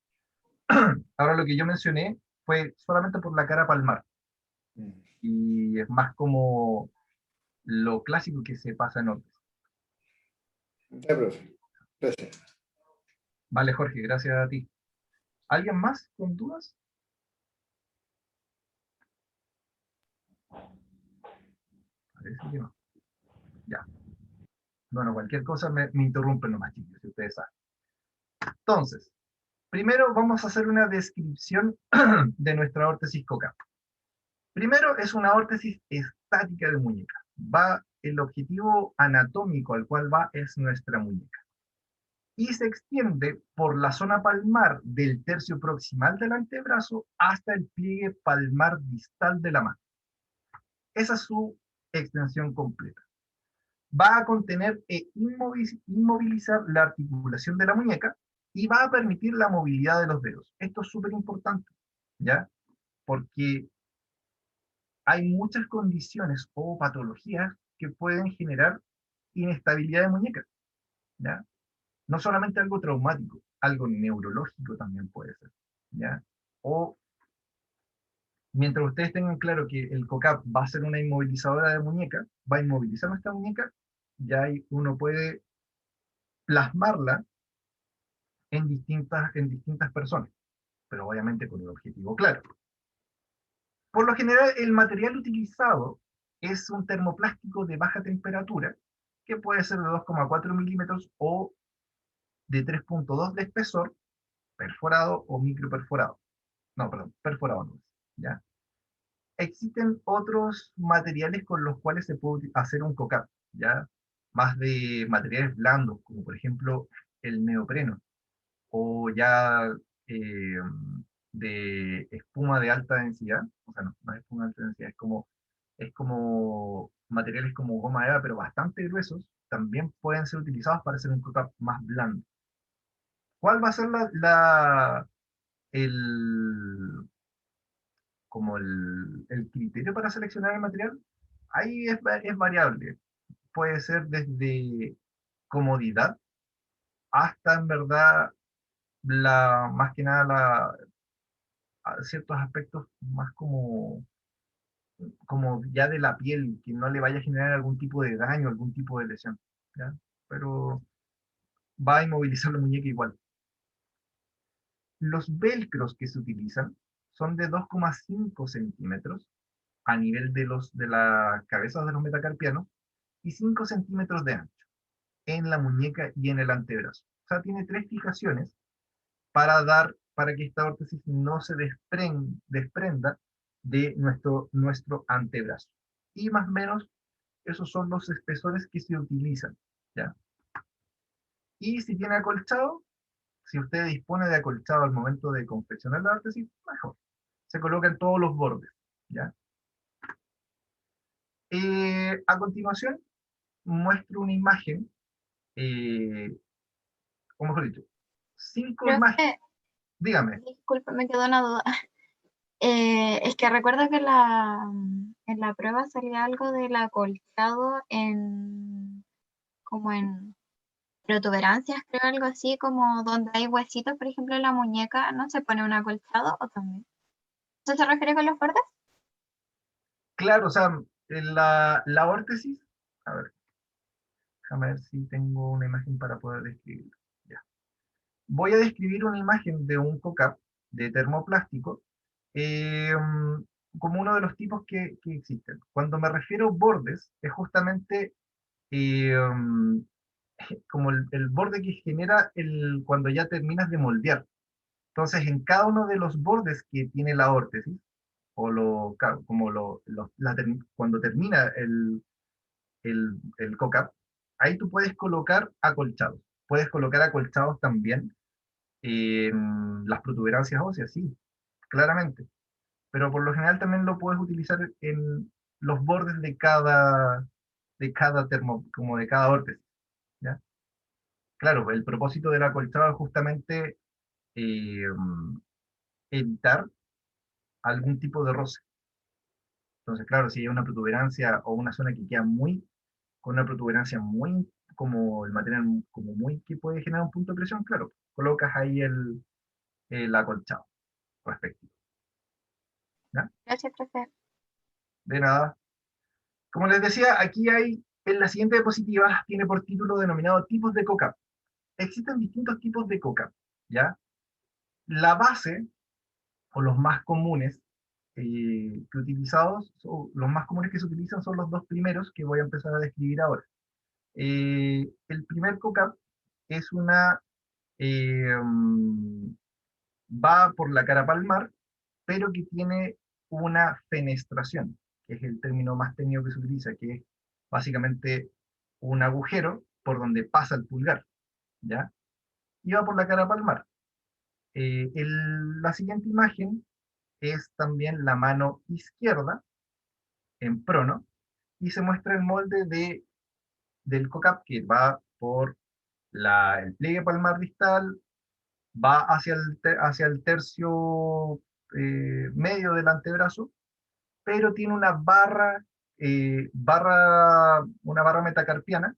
Ahora lo que yo mencioné fue solamente por la cara palmar y es más como lo clásico que se pasa en otros. Ya, profe. Gracias. Vale, Jorge, gracias a ti. ¿Alguien más con dudas? Parece que no. Ya. Bueno, cualquier cosa me interrumpen nomás, chicos, si ustedes saben. Entonces, primero vamos a hacer una descripción de nuestra órtesis COCAP. Primero es una órtesis estática de muñeca. El objetivo anatómico al cual va es nuestra muñeca. Y se extiende por la zona palmar del tercio proximal del antebrazo hasta el pliegue palmar distal de la mano. Esa es su extensión completa. va a contener e inmovilizar la articulación de la muñeca y va a permitir la movilidad de los dedos. Esto es súper importante, ¿ya? Porque hay muchas condiciones o patologías que pueden generar inestabilidad de muñeca, ¿ya? No solamente algo traumático, algo neurológico también puede ser, ¿ya? O mientras ustedes tengan claro que el COCAP va a ser una inmovilizadora de muñeca, va a inmovilizar nuestra muñeca, ya ahí uno puede plasmarla en distintas personas, pero obviamente con un objetivo claro. Por lo general, el material utilizado es un termoplástico de baja temperatura, que puede ser de 2,4 milímetros o de 3,2 de espesor, perforado o microperforado. No, perdón, perforado no es, ¿ya? Existen otros materiales con los cuales se puede hacer un COCAP, ¿ya? Más de materiales blandos, como por ejemplo el neopreno, o ya eh, de espuma de alta densidad, o sea, no es espuma de alta densidad, es como materiales como goma eva, pero bastante gruesos, también pueden ser utilizados para hacer un COCAP más blando. ¿Cuál va a ser el, como el criterio para seleccionar el material? Ahí es variable. Puede ser desde comodidad hasta en verdad más que nada ciertos aspectos más como ya de la piel, que no le vaya a generar algún tipo de daño, algún tipo de lesión, ¿ya? Pero va a inmovilizar la muñeca igual. Los velcros que se utilizan son de 2,5 centímetros a nivel de las cabezas de los metacarpianos y 5 centímetros de ancho en la muñeca y en el antebrazo. O sea, tiene 3 fijaciones para que esta órtesis no se desprenda de nuestro antebrazo. Y más o menos, esos son los espesores que se utilizan, ¿ya? Y si tiene acolchado, si usted dispone de acolchado al momento de confeccionar la órtesis, mejor. Se coloca en todos los bordes, ¿ya? A continuación, muestro una imagen, o mejor dicho, 5 imágenes. Profe, Dígame. disculpe, me quedó una duda. Es que recuerdo que en la prueba salía algo del acolchado como en protuberancias, creo, algo así, como donde hay huesitos, por ejemplo, en la muñeca, ¿no se pone un acolchado o también? ¿Eso se refiere con los bordes? Claro, o sea, la órtesis, a ver, déjame ver si tengo una imagen para poder describirlo. Ya. Voy a describir una imagen de un COCAP de termoplástico eh, como uno de los tipos que existen. Cuando me refiero a bordes, es justamente eh, como el borde que genera cuando ya terminas de moldear. Entonces, en cada uno de los bordes que tiene la órtesis, como cuando termina el COCAP, ahí tú puedes colocar acolchados. Puedes colocar acolchados también en las protuberancias óseas, sí, claramente. Pero por lo general también lo puedes utilizar en los bordes como de cada órtesis, ¿ya? Claro, el propósito del acolchado es justamente eh, evitar algún tipo de roce. Entonces, claro, si hay una protuberancia o una zona que queda con una protuberancia muy, como el material, como muy que puede generar un punto de presión, claro, colocas ahí el acolchado respectivo. ¿Ya? Gracias, profe. De nada. Como les decía, aquí en la siguiente diapositiva, tiene por título denominado tipos de COCAP. Existen distintos tipos de COCAP, ¿ya? La base, o los más comunes los más comunes que se utilizan son los dos primeros que voy a empezar a describir ahora. El primer COCAP es va por la cara palmar, pero que tiene una fenestración, que es el término más técnico que se utiliza, que es básicamente un agujero por donde pasa el pulgar, ¿ya? Y va por la cara palmar. La siguiente imagen es también la mano izquierda, en prono, y se muestra el molde del COCAP, que va por el pliegue palmar distal, va hacia el tercio medio del antebrazo, pero tiene una barra metacarpiana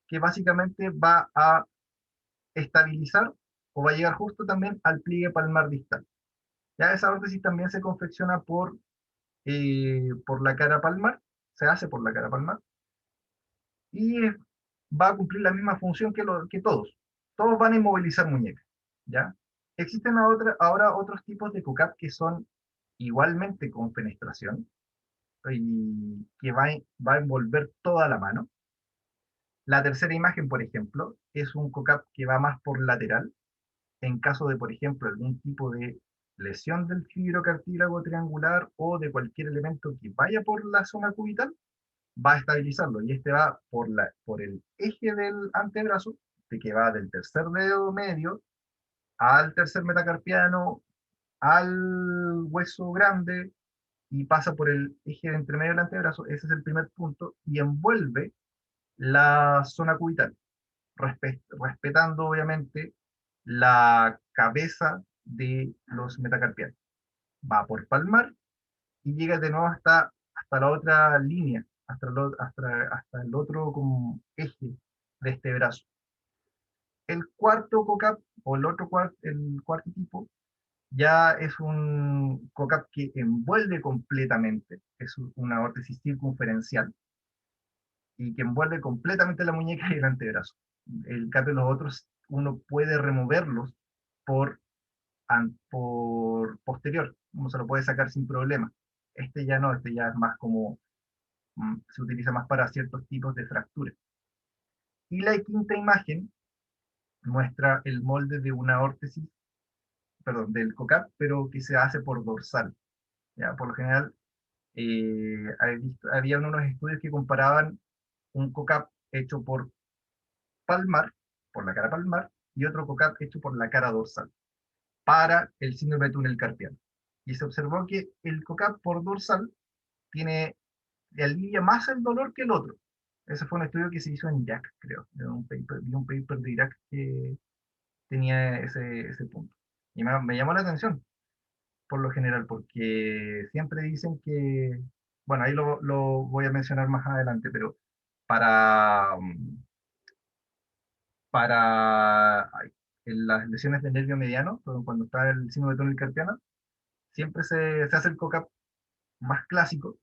que básicamente va a estabilizar o va a llegar justo también al pliegue palmar distal. Ya esa órtesis también se confecciona por la cara palmar, se hace por la cara palmar, y va a cumplir la misma función que todos. Todos van a inmovilizar muñecas, ¿ya? Existen ahora otros tipos de COCAP que son igualmente con fenestración, y que va a envolver toda la mano. La tercera imagen, por ejemplo, es un COCAP que va más por lateral, en caso de, por ejemplo, algún tipo de lesión del fibrocartílago triangular o de cualquier elemento que vaya por la zona cubital, va a estabilizarlo. Y este va por el eje del antebrazo, de que va del tercer dedo medio al tercer metacarpiano, al hueso grande, y pasa por el eje de entre medio del antebrazo. Ese es el primer punto, y envuelve la zona cubital, respetando obviamente la cabeza de los metacarpianos. Va por palmar y llega de nuevo hasta la otra línea, hasta el otro como eje de este brazo. El cuarto COCAP, o el cuarto tipo, ya es un COCAP que envuelve completamente, es una órtesis circunferencial, y que envuelve completamente la muñeca y el antebrazo. El cambio, los otros, uno puede removerlos por posterior, uno se lo puede sacar sin problema. Este ya no, este ya es más como, se utiliza más para ciertos tipos de fracturas. Y la quinta imagen muestra el molde de una órtesis, perdón, del COCAP, pero que se hace por dorsal. ¿Ya? Por lo general, había unos estudios que comparaban un COCAP hecho por palmar, por la cara palmar, y otro COCAP hecho por la cara dorsal, para el síndrome de túnel carpiano. Y se observó que el COCAP por dorsal alivia más el dolor que el otro. Ese fue un estudio que se hizo en Irak, creo. Vi un paper de Irak que tenía ese punto. Y me llamó la atención, por lo general, porque siempre dicen que, bueno, ahí lo voy a mencionar más adelante, pero para, en las lesiones del nervio mediano, cuando está el síndrome de túnel carpiano, siempre se hace el COCAP más clásico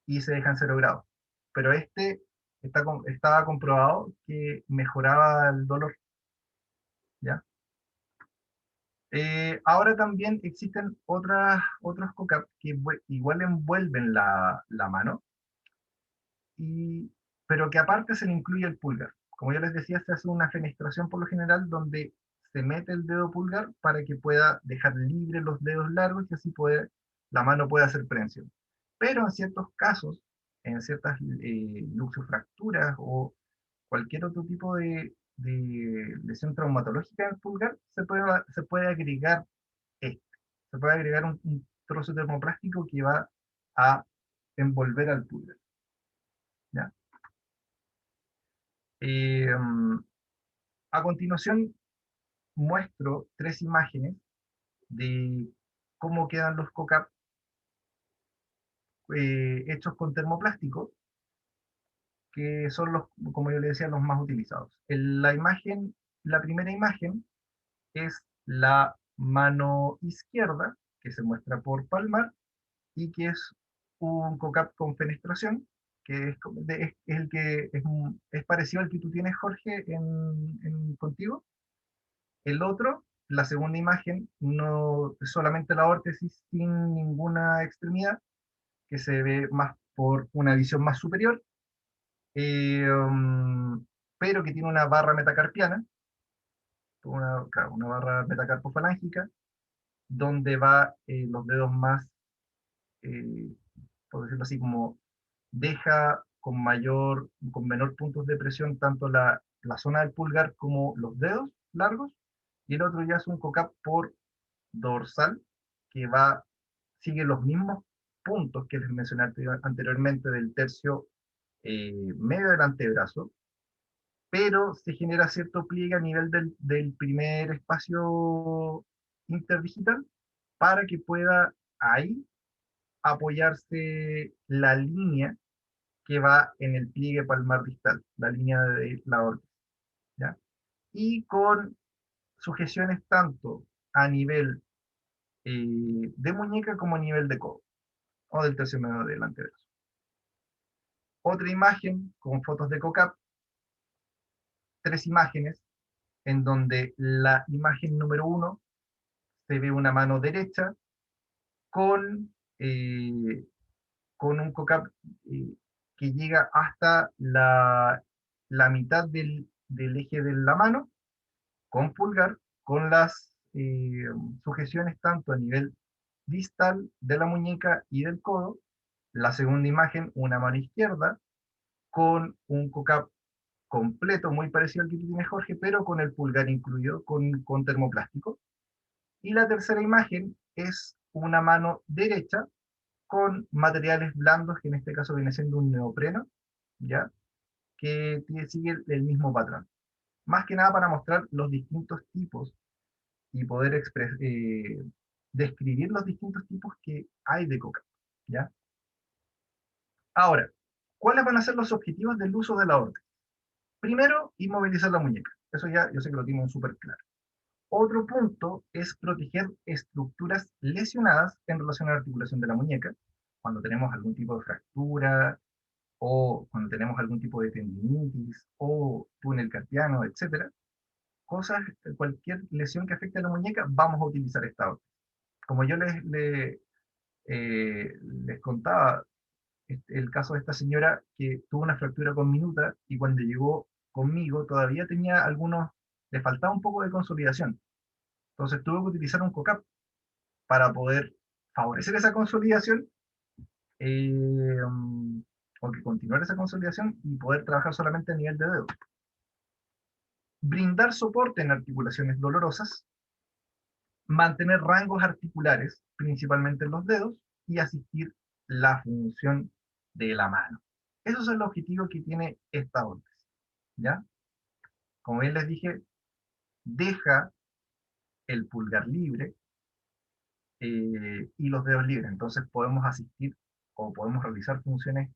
y se deja en 0 grados. Pero estaba comprobado que mejoraba el dolor, ¿ya? Ahora también existen otros COCAP que igual envuelven la mano, pero que aparte se le incluye el pulgar. Como yo les decía, se hace una fenestración por lo general donde se mete el dedo pulgar para que pueda dejar libre los dedos largos y así la mano puede hacer prensión. Pero en ciertos casos, en ciertas luxofracturas o cualquier otro tipo de lesión traumatológica del pulgar, se puede agregar este. Se puede agregar un trozo termoplástico que va a envolver al pulgar, ¿ya? A continuación muestro 3 imágenes de cómo quedan los COCAP hechos con termoplástico, que son como yo le decía, los más utilizados. La primera imagen es la mano izquierda, que se muestra por palmar, y que es un COCAP con fenestración, que es el que es parecido al que tú tienes, Jorge, contigo. El otro, la segunda imagen, no solamente la órtesis sin ninguna extremidad, que se ve más por una visión más superior, pero que tiene una barra metacarpiana, claro, una barra metacarpofalángica, donde va los dedos más, eh, por decirlo así, como deja con menor puntos de presión tanto la zona del pulgar como los dedos largos, y el otro ya es un COCAP por dorsal, que sigue los mismos puntos que les mencioné anteriormente del tercio medio del antebrazo, pero se genera cierto pliegue a nivel del primer espacio interdigital para que pueda ahí apoyarse la línea que va en el pliegue palmar distal, la línea de la órbice, ¿ya? Y con sujeciones tanto a nivel de muñeca como a nivel de codo, o del tercio medio del antebrazo. Otra imagen con fotos de COCAP, 3 imágenes, en donde la imagen número 1 se ve una mano derecha con, con un COCAP que llega hasta la mitad del eje de la mano, con pulgar, con las sujeciones tanto a nivel distal de la muñeca y del codo. La segunda imagen, una mano izquierda, con un COCAP completo, muy parecido al que tiene Jorge, pero con el pulgar incluido, con termoplástico. Y la tercera imagen es una mano derecha con materiales blandos, que en este caso viene siendo un neopreno, ¿ya? Que sigue el mismo patrón. Más que nada para mostrar los distintos tipos y poder describir los distintos tipos que hay de COCAP, ¿ya? Ahora, ¿cuáles van a ser los objetivos del uso de la órtesis? Primero, inmovilizar la muñeca. Eso ya yo sé que lo tienen súper claro. Otro punto es proteger estructuras lesionadas en relación a la articulación de la muñeca, cuando tenemos algún tipo de fractura, o cuando tenemos algún tipo de tendinitis, o túnel carpiano, etc. Cualquier lesión que afecte a la muñeca, vamos a utilizar esta órtesis. Como yo les contaba, el caso de esta señora que tuvo una fractura con minuta y cuando llegó conmigo todavía tenía le faltaba un poco de consolidación. Entonces tuve que utilizar un COCAP para poder favorecer esa consolidación o que continuara esa consolidación y poder trabajar solamente a nivel de dedo. Brindar soporte en articulaciones dolorosas, mantener rangos articulares, principalmente en los dedos, y asistir la función de la mano. Eso es el objetivo que tiene esta órtesis, ¿ya? Como bien les dije, deja el pulgar libre y los dedos libres. Entonces podemos asistir o podemos realizar funciones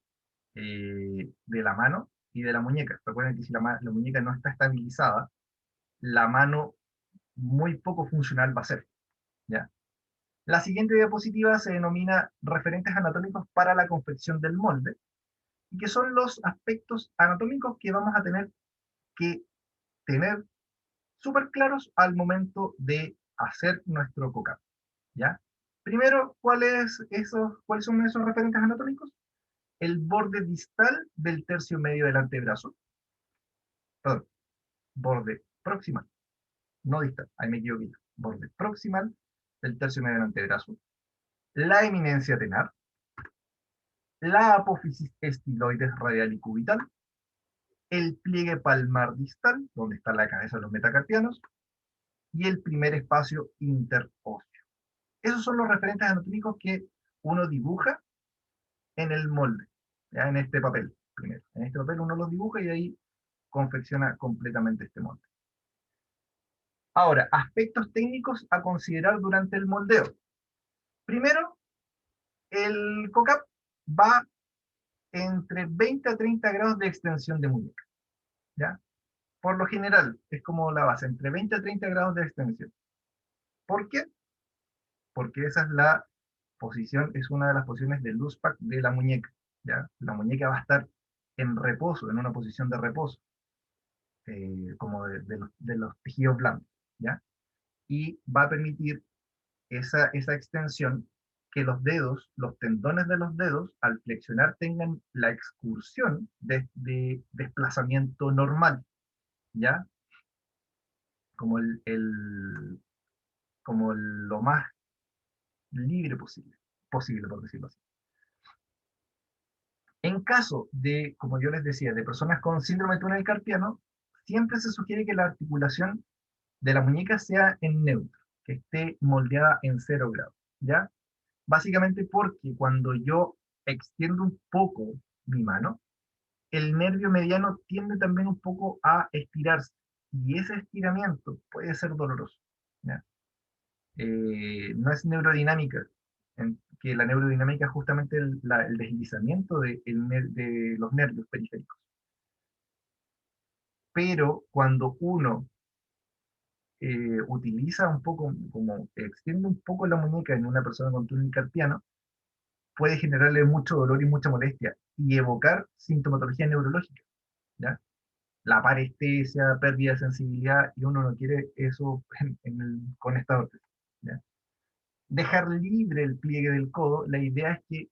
de la mano y de la muñeca. Recuerden que si la muñeca no está estabilizada, la mano muy poco funcional va a ser, ¿ya? La siguiente diapositiva se denomina referentes anatómicos para la confección del molde, y que son los aspectos anatómicos que vamos a tener que tener súper claros al momento de hacer nuestro COCAP, ¿ya? Primero, ¿cuáles son esos referentes anatómicos? El borde distal del tercio medio del antebrazo, perdón, borde proximal, no distal, ahí me equivoqué, borde proximal del tercio medio del antebrazo, la eminencia tenar, la apófisis estiloides radial y cubital, el pliegue palmar distal, donde está la cabeza de los metacarpianos, y el primer espacio interóseo. Esos son los referentes anatómicos que uno dibuja en el molde, ¿ya? En este papel, primero. En este papel uno los dibuja y ahí confecciona completamente este molde. Ahora, aspectos técnicos a considerar durante el moldeo. Primero, el COCAP va entre 20 a 30 grados de extensión de muñeca, ¿ya? Por lo general, es como la base, entre 20 a 30 grados de extensión. ¿Por qué? Porque esa es la posición, es una de las posiciones del loose pack de la muñeca, ¿ya? La muñeca va a estar en reposo, en una posición de reposo, como de los tejidos blandos, ¿ya? Y va a permitir esa extensión, que los dedos, los tendones de los dedos, al flexionar tengan la excursión de desplazamiento normal, ¿ya? Como como lo más libre posible, por decirlo así. En caso de, como yo les decía, de personas con síndrome de túnel carpiano, siempre se sugiere que la articulación de la muñeca sea en neutro, que esté moldeada en 0 grados, ¿ya? Básicamente porque cuando yo extiendo un poco mi mano, el nervio mediano tiende también un poco a estirarse, y ese estiramiento puede ser doloroso, ¿ya? No es neurodinámica, que la neurodinámica es justamente el deslizamiento de los nervios periféricos. Pero cuando uno utiliza un poco, como extiende un poco la muñeca en una persona con túnel carpiano, puede generarle mucho dolor y mucha molestia, y evocar sintomatología neurológica, ¿ya? La parestesia, pérdida de sensibilidad, y uno no quiere eso con esta órtesis, ¿ya? Dejar libre el pliegue del codo, la idea es que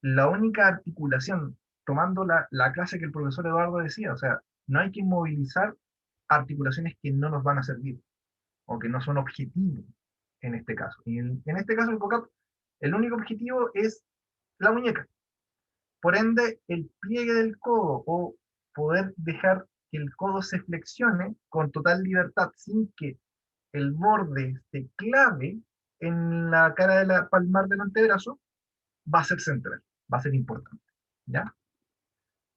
la única articulación, tomando la clase que el profesor Eduardo decía, o sea, no hay que movilizar articulaciones que no nos van a servir, o que no son objetivos en este caso. Y en este caso el COCAP, el único objetivo es la muñeca. Por ende, el pliegue del codo, o poder dejar que el codo se flexione con total libertad sin que el borde se clave en la cara de la palmar del antebrazo, va a ser central, va a ser importante, ¿ya?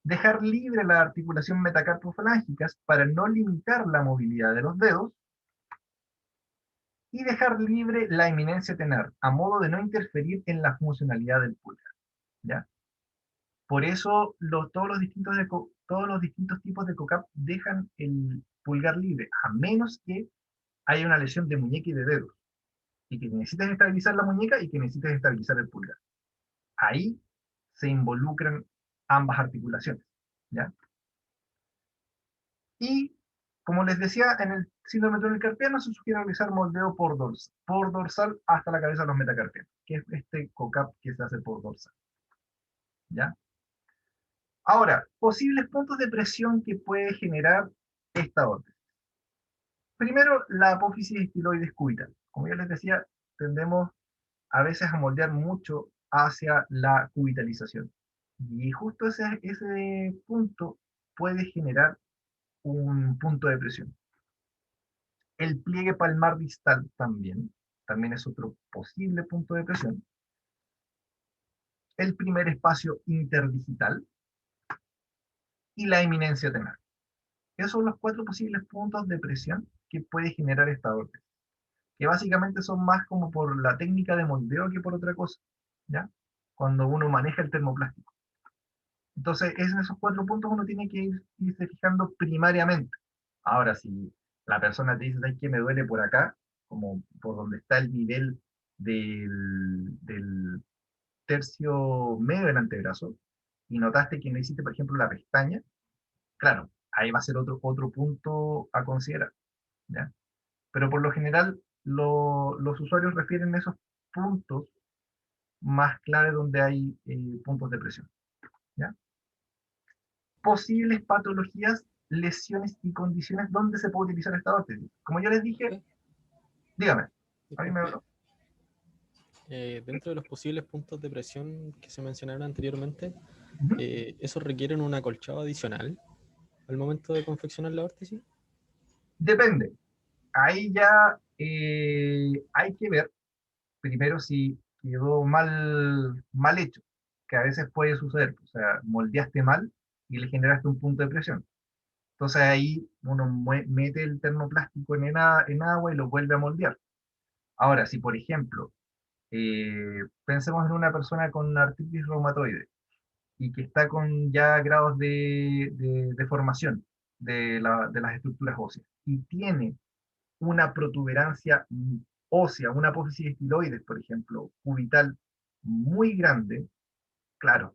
Dejar libre la articulación metacarpofalángicas para no limitar la movilidad de los dedos, y dejar libre la eminencia tenar, a modo de no interferir en la funcionalidad del pulgar, ¿ya? Por eso todos los distintos tipos de COCAP dejan el pulgar libre, a menos que haya una lesión de muñeca y de dedos, y que necesites estabilizar la muñeca y que necesites estabilizar el pulgar. Ahí se involucran ambas articulaciones, ¿ya? Y, como les decía, en el síndrome de túnel carpiano se sugiere realizar moldeo por dorsal hasta la cabeza de los metacarpianos, que es este COCAP que se hace por dorsal, ¿ya? Ahora, posibles puntos de presión que puede generar esta órtesis. Primero, la apófisis estiloides cubital. Como ya les decía, tendemos a veces a moldear mucho hacia la cubitalización. Y justo ese punto puede generar un punto de presión. El pliegue palmar distal también es otro posible punto de presión. El primer espacio interdigital y la eminencia tenar. Esos son los 4 posibles puntos de presión que puede generar esta órtesis, que básicamente son más como por la técnica de moldeo que por otra cosa, ¿ya? Cuando uno maneja el termoplástico. Entonces, en esos 4 puntos uno tiene que irse fijando primariamente. Ahora, si la persona te dice, ¿sabes qué? Me duele por acá, como por donde está el nivel del tercio medio del antebrazo, y notaste que no hiciste, por ejemplo, la pestaña, claro, ahí va a ser otro punto a considerar, ¿ya? Pero por lo general, los usuarios refieren esos puntos más clave donde hay puntos de presión, ¿ya? Posibles patologías, lesiones y condiciones donde se puede utilizar esta órtesis. Como yo les dije, dígame, ¿a mí me habló? Dentro de los posibles puntos de presión que se mencionaron anteriormente, Ujú. ¿esos requieren un acolchado adicional al momento de confeccionar la órtesis? Depende. Ahí ya hay que ver primero si quedó mal hecho, que a veces puede suceder. O sea, moldeaste mal y le generaste un punto de presión. Entonces ahí uno mete el termoplástico en agua y lo vuelve a moldear. Ahora, si por ejemplo, pensemos en una persona con artritis reumatoide y que está con ya grados de deformación de las estructuras óseas, y tiene una protuberancia ósea, una apófisis estiloides, por ejemplo, cubital muy grande, claro,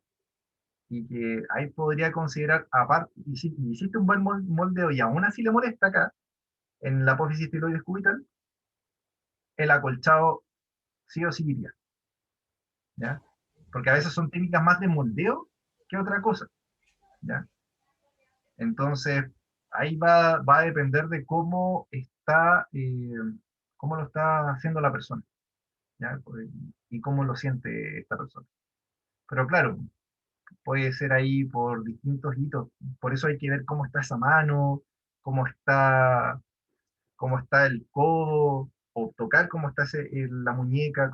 y que ahí podría considerar, aparte, y si hiciste un buen moldeo y aún así le molesta acá, en la apófisis estiloides cubital, el acolchado sí o sí iría, ¿ya? Porque a veces son técnicas más de moldeo que otra cosa, ¿ya? Entonces, ahí va a depender de cómo lo está haciendo la persona, ¿ya? Y cómo lo siente esta persona. Pero claro, puede ser ahí por distintos hitos. Por eso hay que ver cómo está esa mano, cómo está, cómo está el codo, o tocar cómo está la muñeca,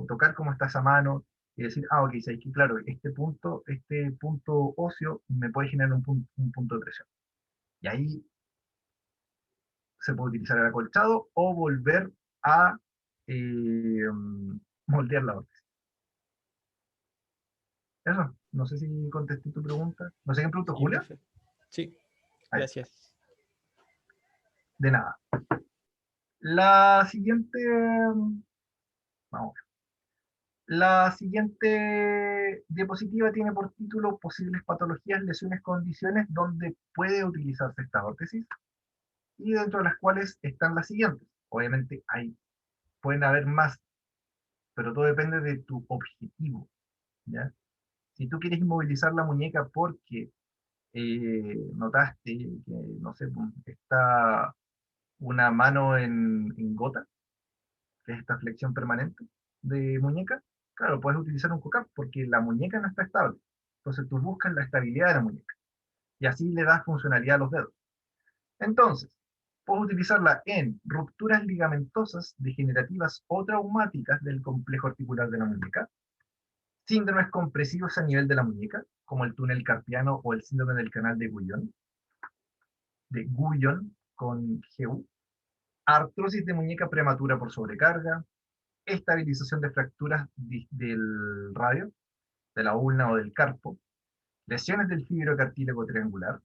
tocar cómo está esa mano. y decir, ah, ok, sí, que claro, este punto óseo me puede generar un punto de presión. Y ahí se puede utilizar el acolchado o volver a moldear la órtesis. Eso, no sé si contesté tu pregunta. No sé qué preguntó Sí, Julia. perfecto. Sí, Ahí, gracias. de nada. La siguiente, vamos a ver. La siguiente diapositiva tiene por título posibles patologías, lesiones, condiciones donde puede utilizarse esta órtesis y dentro de las cuales están las siguientes. Obviamente pueden haber más, pero todo depende de tu objetivo, ¿ya? Si tú quieres inmovilizar la muñeca porque notaste que, no sé, pues, está una mano en gota, que es esta flexión permanente de muñeca, claro, puedes utilizar un COCAP porque la muñeca no está estable. Entonces tú buscas la estabilidad de la muñeca y así le das funcionalidad a los dedos. Entonces, puedes utilizarla en rupturas ligamentosas, degenerativas o traumáticas del complejo articular de la muñeca, síndromes compresivos a nivel de la muñeca, como el túnel carpiano o el síndrome del canal de Guyon con GU, artrosis de muñeca prematura por sobrecarga, estabilización de fracturas del radio, de la ulna o del carpo, lesiones del fibrocartílago triangular,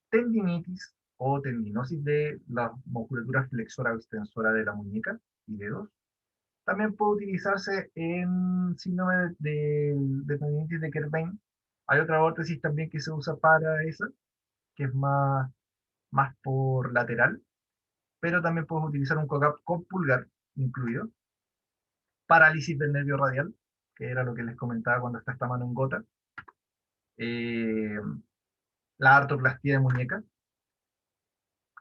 tendinitis o tendinosis de la musculatura flexora o extensora de la muñeca y dedos. También puede utilizarse en síndrome de tendinitis de Kerbein. Hay otra órtesis también que se usa para esa, que es más por lateral, pero también puedes utilizar un COCAP con pulgar incluido. Parálisis del nervio radial, que era lo que les comentaba cuando está esta mano en gota. La artroplastía de muñeca.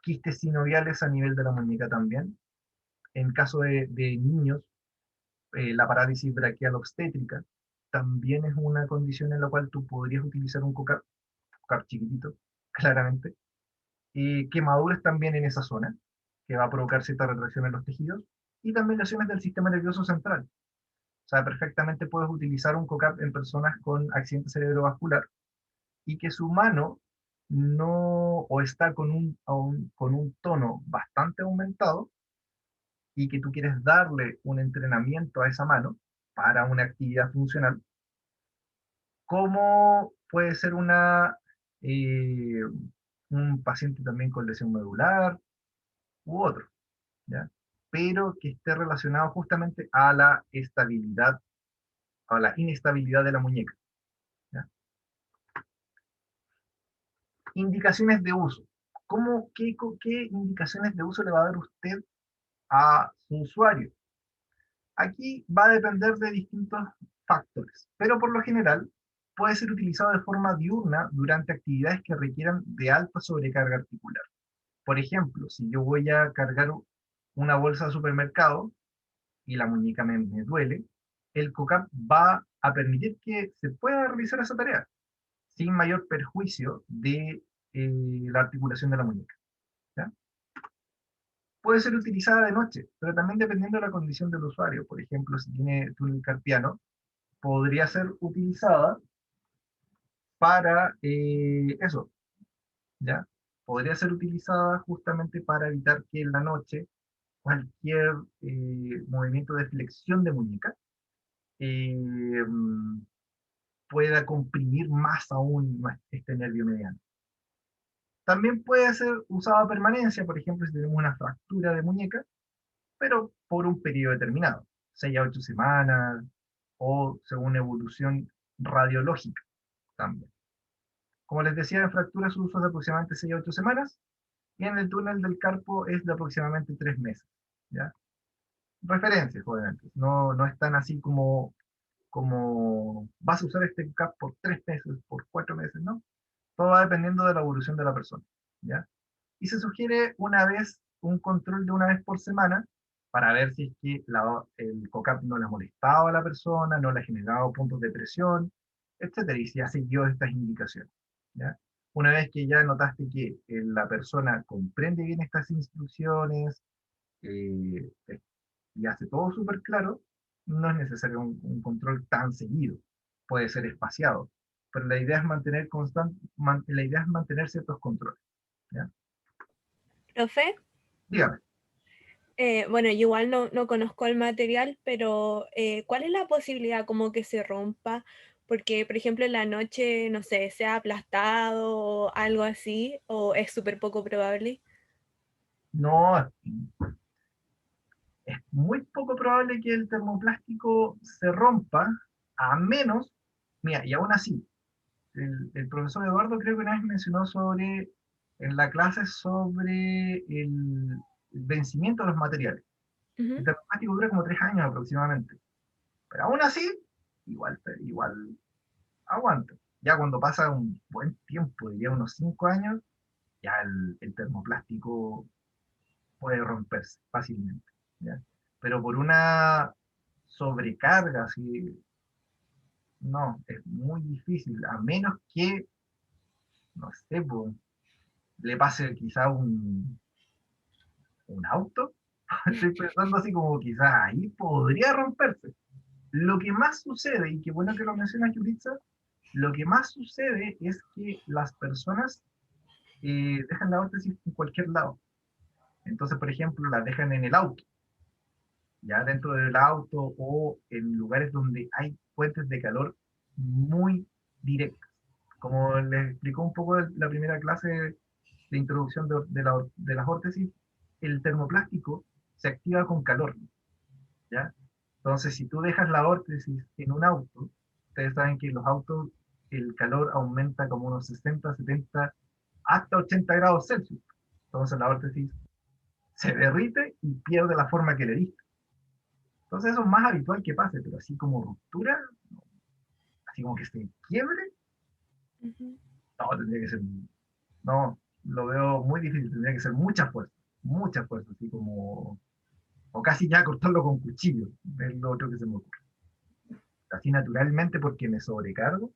Quistes sinoviales a nivel de la muñeca también. En caso de niños, la parálisis braquial obstétrica también es una condición en la cual tú podrías utilizar un COCAP chiquitito, claramente. Quemaduras también en esa zona, que va a provocar cierta retracción en los tejidos. Y también lesiones del sistema nervioso central. O sea, perfectamente puedes utilizar un COCAP en personas con accidente cerebrovascular y que su mano no, o está con un tono bastante aumentado y que tú quieres darle un entrenamiento a esa mano para una actividad funcional, como puede ser eh, un paciente también con lesión medular u otro, ¿ya? Pero que esté relacionado justamente a la estabilidad, a la inestabilidad de la muñeca. ¿Ya? Indicaciones de uso. ¿Qué indicaciones de uso le va a dar usted a su usuario? Aquí va a depender de distintos factores, pero por lo general puede ser utilizado de forma diurna durante actividades que requieran de alta sobrecarga articular. Por ejemplo, si yo voy a cargar una bolsa de supermercado y la muñeca me duele, el COCAP va a permitir que se pueda realizar esa tarea sin mayor perjuicio de la articulación de la muñeca. ¿Ya? Puede ser utilizada de noche, pero también dependiendo de la condición del usuario. Por ejemplo, si tiene túnel carpiano, podría ser utilizada para eso, ¿ya? Podría ser utilizada justamente para evitar que en la noche cualquier movimiento de flexión de muñeca eh, pueda comprimir más aún este nervio mediano. También puede ser usada a permanencia, por ejemplo, si tenemos una fractura de muñeca, pero por un periodo determinado, 6 a 8 semanas, o según evolución radiológica también. Como les decía, en fracturas su uso es de aproximadamente 6 a 8 semanas, y en el túnel del carpo es de aproximadamente 3 meses. ¿Ya? Referencias, obviamente. No es tan así como vas a usar este CAP por 3 meses, por 4 meses, ¿no? Todo va dependiendo de la evolución de la persona. ¿Ya? Y se sugiere un control de una vez por semana para ver si es que el COCAP no le ha molestado a la persona, no le ha generado puntos de presión, etcétera, y si ha seguido estas indicaciones. ¿Ya? Una vez que ya notaste que la persona comprende bien estas instrucciones y hace todo súper claro, no es necesario un control tan seguido, puede ser espaciado, pero la idea es mantener la idea es mantener ciertos controles, ¿ya? Profe, Dígame. bueno, yo igual no conozco el material, pero ¿cuál es la posibilidad como que se rompa? Porque, por ejemplo, en la noche, no sé, sea aplastado o algo así, o es súper poco probable. No, es muy poco probable que el termoplástico se rompa, a menos, mira, y aún así, el profesor Eduardo creo que una vez mencionó en la clase sobre el vencimiento de los materiales. Ujú. El termoplástico dura como 3 años aproximadamente, pero aún así, igual aguanta. Ya cuando pasa un buen tiempo, diría unos 5 años, ya el termoplástico puede romperse fácilmente, ¿ya? Pero por una sobrecarga, así, no, es muy difícil, a menos que, no sé, pues, le pase quizá un auto. Estoy pensando así como quizás ahí podría romperse. Lo que más sucede, y qué bueno que lo menciona Yulitza, lo que más sucede es que las personas dejan la órtesis en cualquier lado. Entonces, por ejemplo, la dejan en el auto, ya dentro del auto o en lugares donde hay fuentes de calor muy directas. Como les explicó un poco la primera clase de introducción de las órtesis, el termoplástico se activa con calor, ¿ya? Entonces, si tú dejas la órtesis en un auto, ustedes saben que en los autos el calor aumenta como unos 60, 70, hasta 80 grados Celsius. Entonces la órtesis se derrite y pierde la forma que le diste. Entonces eso es más habitual que pase, pero así como ruptura, así como que se quiebre, Ujú. no, tendría que ser, no, lo veo muy difícil, tendría que ser mucha fuerza, así como, o casi ya cortarlo con cuchillo, es lo otro que se me ocurre. Así naturalmente porque me sobrecargo,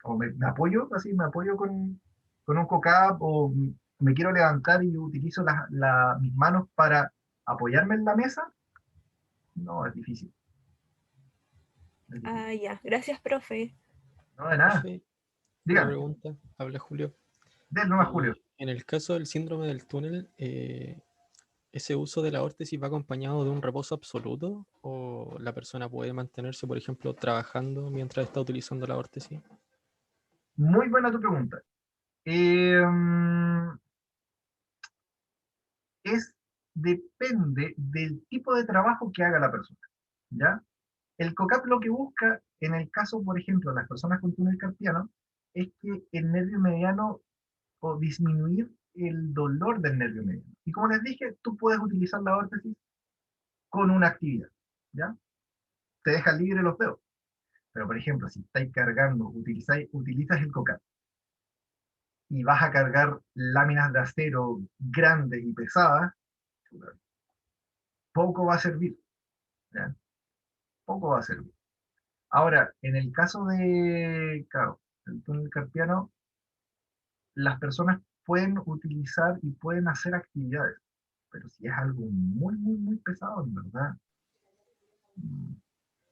o me apoyo, así me apoyo con un cock-up, o me quiero levantar y utilizo mis manos para apoyarme en la mesa, no, es difícil. Es difícil. Ah, ya. Gracias, profe. No, de nada. Profe, una Dígame, pregunta. Habla Julio. del nomás Julio. En el caso del síndrome del túnel, ¿ese uso de la órtesis va acompañado de un reposo absoluto o la persona puede mantenerse, por ejemplo, trabajando mientras está utilizando la órtesis? Muy buena tu pregunta. Eh, es, depende del tipo de trabajo que haga la persona, ¿ya? El COCAP lo que busca, en el caso, por ejemplo, de las personas con túnel carpiano, es que el nervio mediano o disminuir el dolor del nervio mediano. Y como les dije, tú puedes utilizar la órtesis con una actividad, ¿ya? Te deja libre los dedos. Pero, por ejemplo, si estáis cargando, utilizas el COCAP y vas a cargar láminas de acero grandes y pesadas, poco va a servir, ¿ya? Poco va a servir. Ahora, en el caso de, claro, el túnel carpiano, las personas pueden utilizar y pueden hacer actividades, pero si es algo muy pesado, en verdad, mm,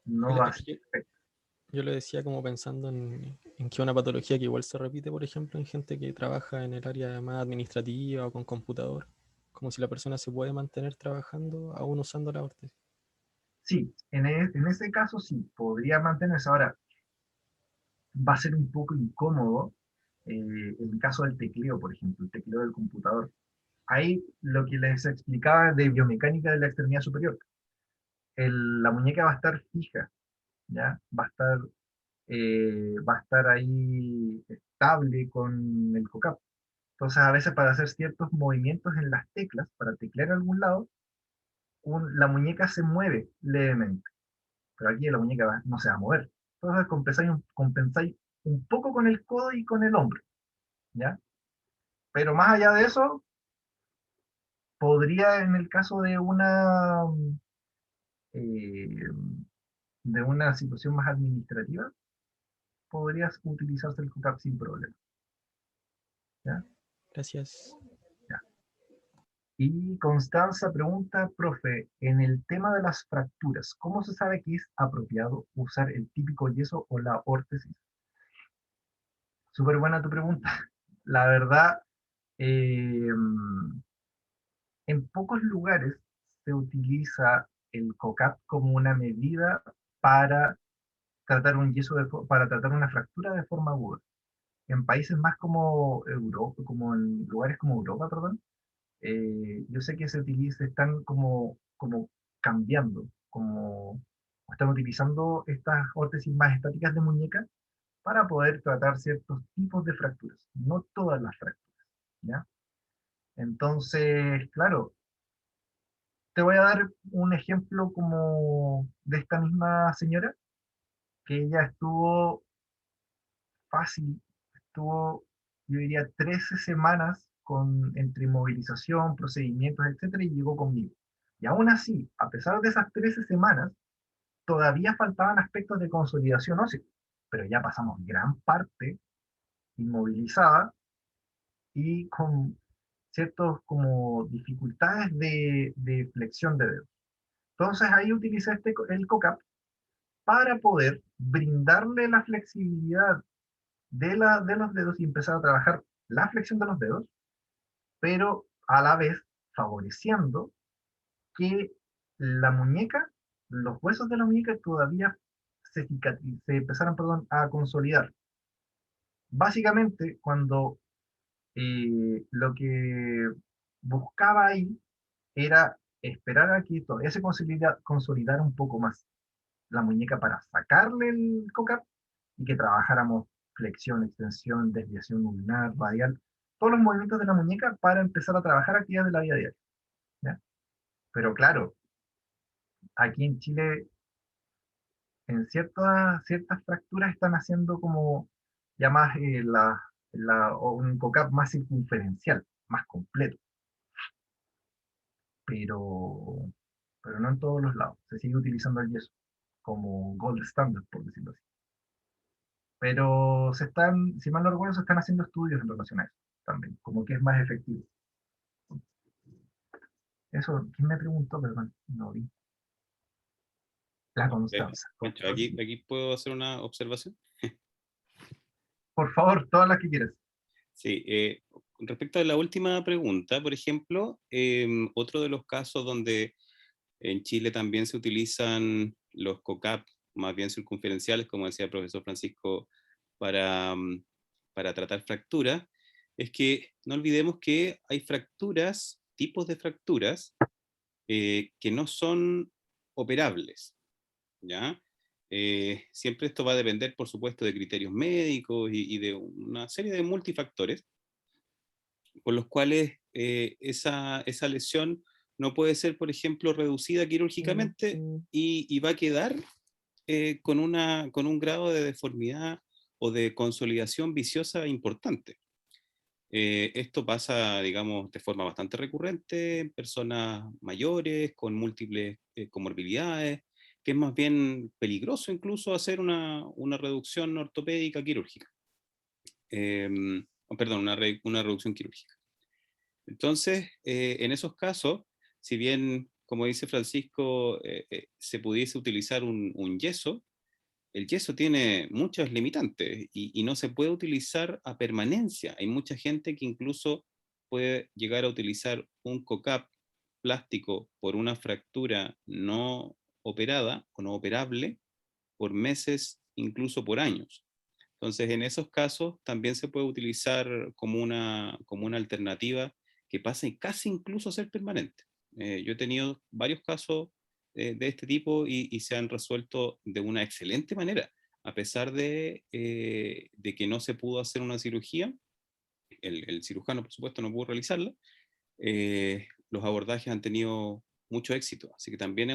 no va a Es ser que efecto. yo lo decía como pensando en que una patología que igual se repite, por ejemplo, en gente que trabaja en el área más administrativa o con computador, como si la persona se puede mantener trabajando aún usando la órtesis. Sí, en ese caso sí, podría mantenerse. Ahora, va a ser un poco incómodo en el caso del tecleo, por ejemplo, el tecleo del computador. Ahí lo que les explicaba de biomecánica de la extremidad superior. La muñeca va a estar fija, ¿ya? Va a estar ahí estable con el COCAP. Entonces, a veces para hacer ciertos movimientos en las teclas, para teclear en algún lado, la muñeca se mueve levemente, pero aquí la muñeca no se va a mover. Entonces, compensáis un poco con el codo y con el hombro, ¿ya? Pero más allá de eso, podría en el caso eh, de una situación más administrativa, podrías utilizarse el COCAP sin problema, ¿ya? Gracias. Ya. Y Constanza pregunta, profe, en el tema de las fracturas, ¿cómo se sabe que es apropiado usar el típico yeso o la órtesis? Súper buena tu pregunta. La verdad, eh, en pocos lugares se utiliza el COCAP como una medida para tratar un yeso para tratar una fractura de forma aguda. En países más como Europa, como en lugares como Europa, perdón, yo sé que se utiliza, están como cambiando, como están utilizando estas órtesis más estáticas de muñeca para poder tratar ciertos tipos de fracturas, no todas las fracturas, ¿ya? Entonces, claro, te voy a dar un ejemplo como de esta misma señora, que ella estuvo fácil, estuvo, yo diría, 13 semanas entre inmovilización, procedimientos, etcétera, y llegó conmigo. Y aún así, a pesar de esas 13 semanas, todavía faltaban aspectos de consolidación ósea, pero ya pasamos gran parte inmovilizada y con ciertos como dificultades de flexión de dedos. Entonces ahí utilicé el COCAP para poder brindarle la flexibilidad de los dedos y empezar a trabajar la flexión de los dedos, pero a la vez favoreciendo que la muñeca, los huesos de la muñeca todavía se empezaran, perdón, a consolidar. Básicamente, cuando lo que buscaba ahí era esperar a que todavía se consolidara un poco más la muñeca para sacarle el COCAP y que trabajáramos flexión, extensión, desviación ulnar, radial, todos los movimientos de la muñeca para empezar a trabajar actividades de la vida diaria, ¿ya? Pero claro, aquí en Chile, en ciertas fracturas están haciendo como ya más o un COCAP más circunferencial, más completo, pero, pero no en todos los lados. Se sigue utilizando el yeso como gold standard, por decirlo así. Pero si mal no recuerdo, se están haciendo estudios en relación a eso también, como que es más efectivo. Eso, ¿quién me preguntó? Perdón, no vi. La Constanza. Pancho, aquí puedo hacer una observación. Por favor, todas las que quieras. Sí, respecto a la última pregunta, por ejemplo, otro de los casos donde en Chile también se utilizan los COCAP, más bien circunferenciales, como decía el profesor Francisco, para tratar fracturas, es que no olvidemos que hay fracturas, tipos de fracturas, que no son operables, ¿ya? Siempre esto va a depender, por supuesto, de criterios médicos y de una serie de multifactores, por los cuales esa lesión no puede ser, por ejemplo, reducida quirúrgicamente y va a quedar con un grado de deformidad o de consolidación viciosa importante. Esto pasa, digamos, de forma bastante recurrente en personas mayores, con múltiples comorbilidades, que es más bien peligroso incluso hacer una reducción ortopédica quirúrgica. Perdón, una reducción quirúrgica. Entonces, en esos casos, si bien, como dice Francisco, se pudiese utilizar un yeso, el yeso tiene muchas limitantes y no se puede utilizar a permanencia. Hay mucha gente que incluso puede llegar a utilizar un COCAP plástico por una fractura no operada o no operable por meses, incluso por años. Entonces, en esos casos también se puede utilizar como una alternativa que pase casi incluso a ser permanente. Yo he tenido varios casos de este tipo y se han resuelto de una excelente manera, a pesar de que no se pudo hacer una cirugía. El cirujano, por supuesto, no pudo realizarla. Los abordajes han tenido mucho éxito, así que también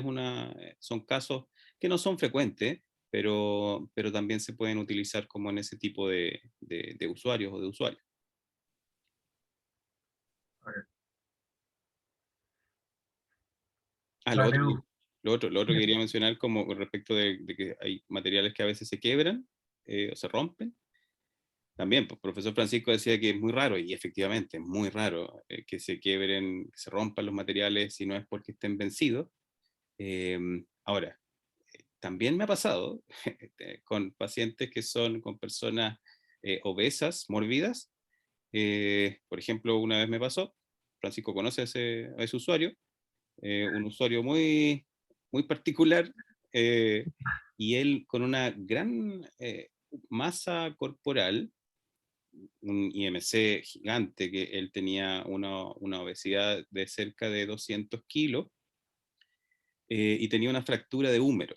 son casos que no son frecuentes, pero también se pueden utilizar como en ese tipo de usuarios o de usuarios. Vale, Lo otro que quería mencionar como respecto de que hay materiales que a veces se quiebran o se rompen. también, pues, profesor Francisco decía que es muy raro, y efectivamente es muy raro que se quiebren, que se rompan los materiales si no es porque estén vencidos. Ahora, también me ha pasado con pacientes que son con personas obesas, morbidas. Por ejemplo, una vez me pasó, Francisco conoce a ese usuario, un usuario muy, muy particular, y él con una gran masa corporal, un IMC gigante, que él tenía una obesidad de cerca de 200 kilos, y tenía una fractura de húmero.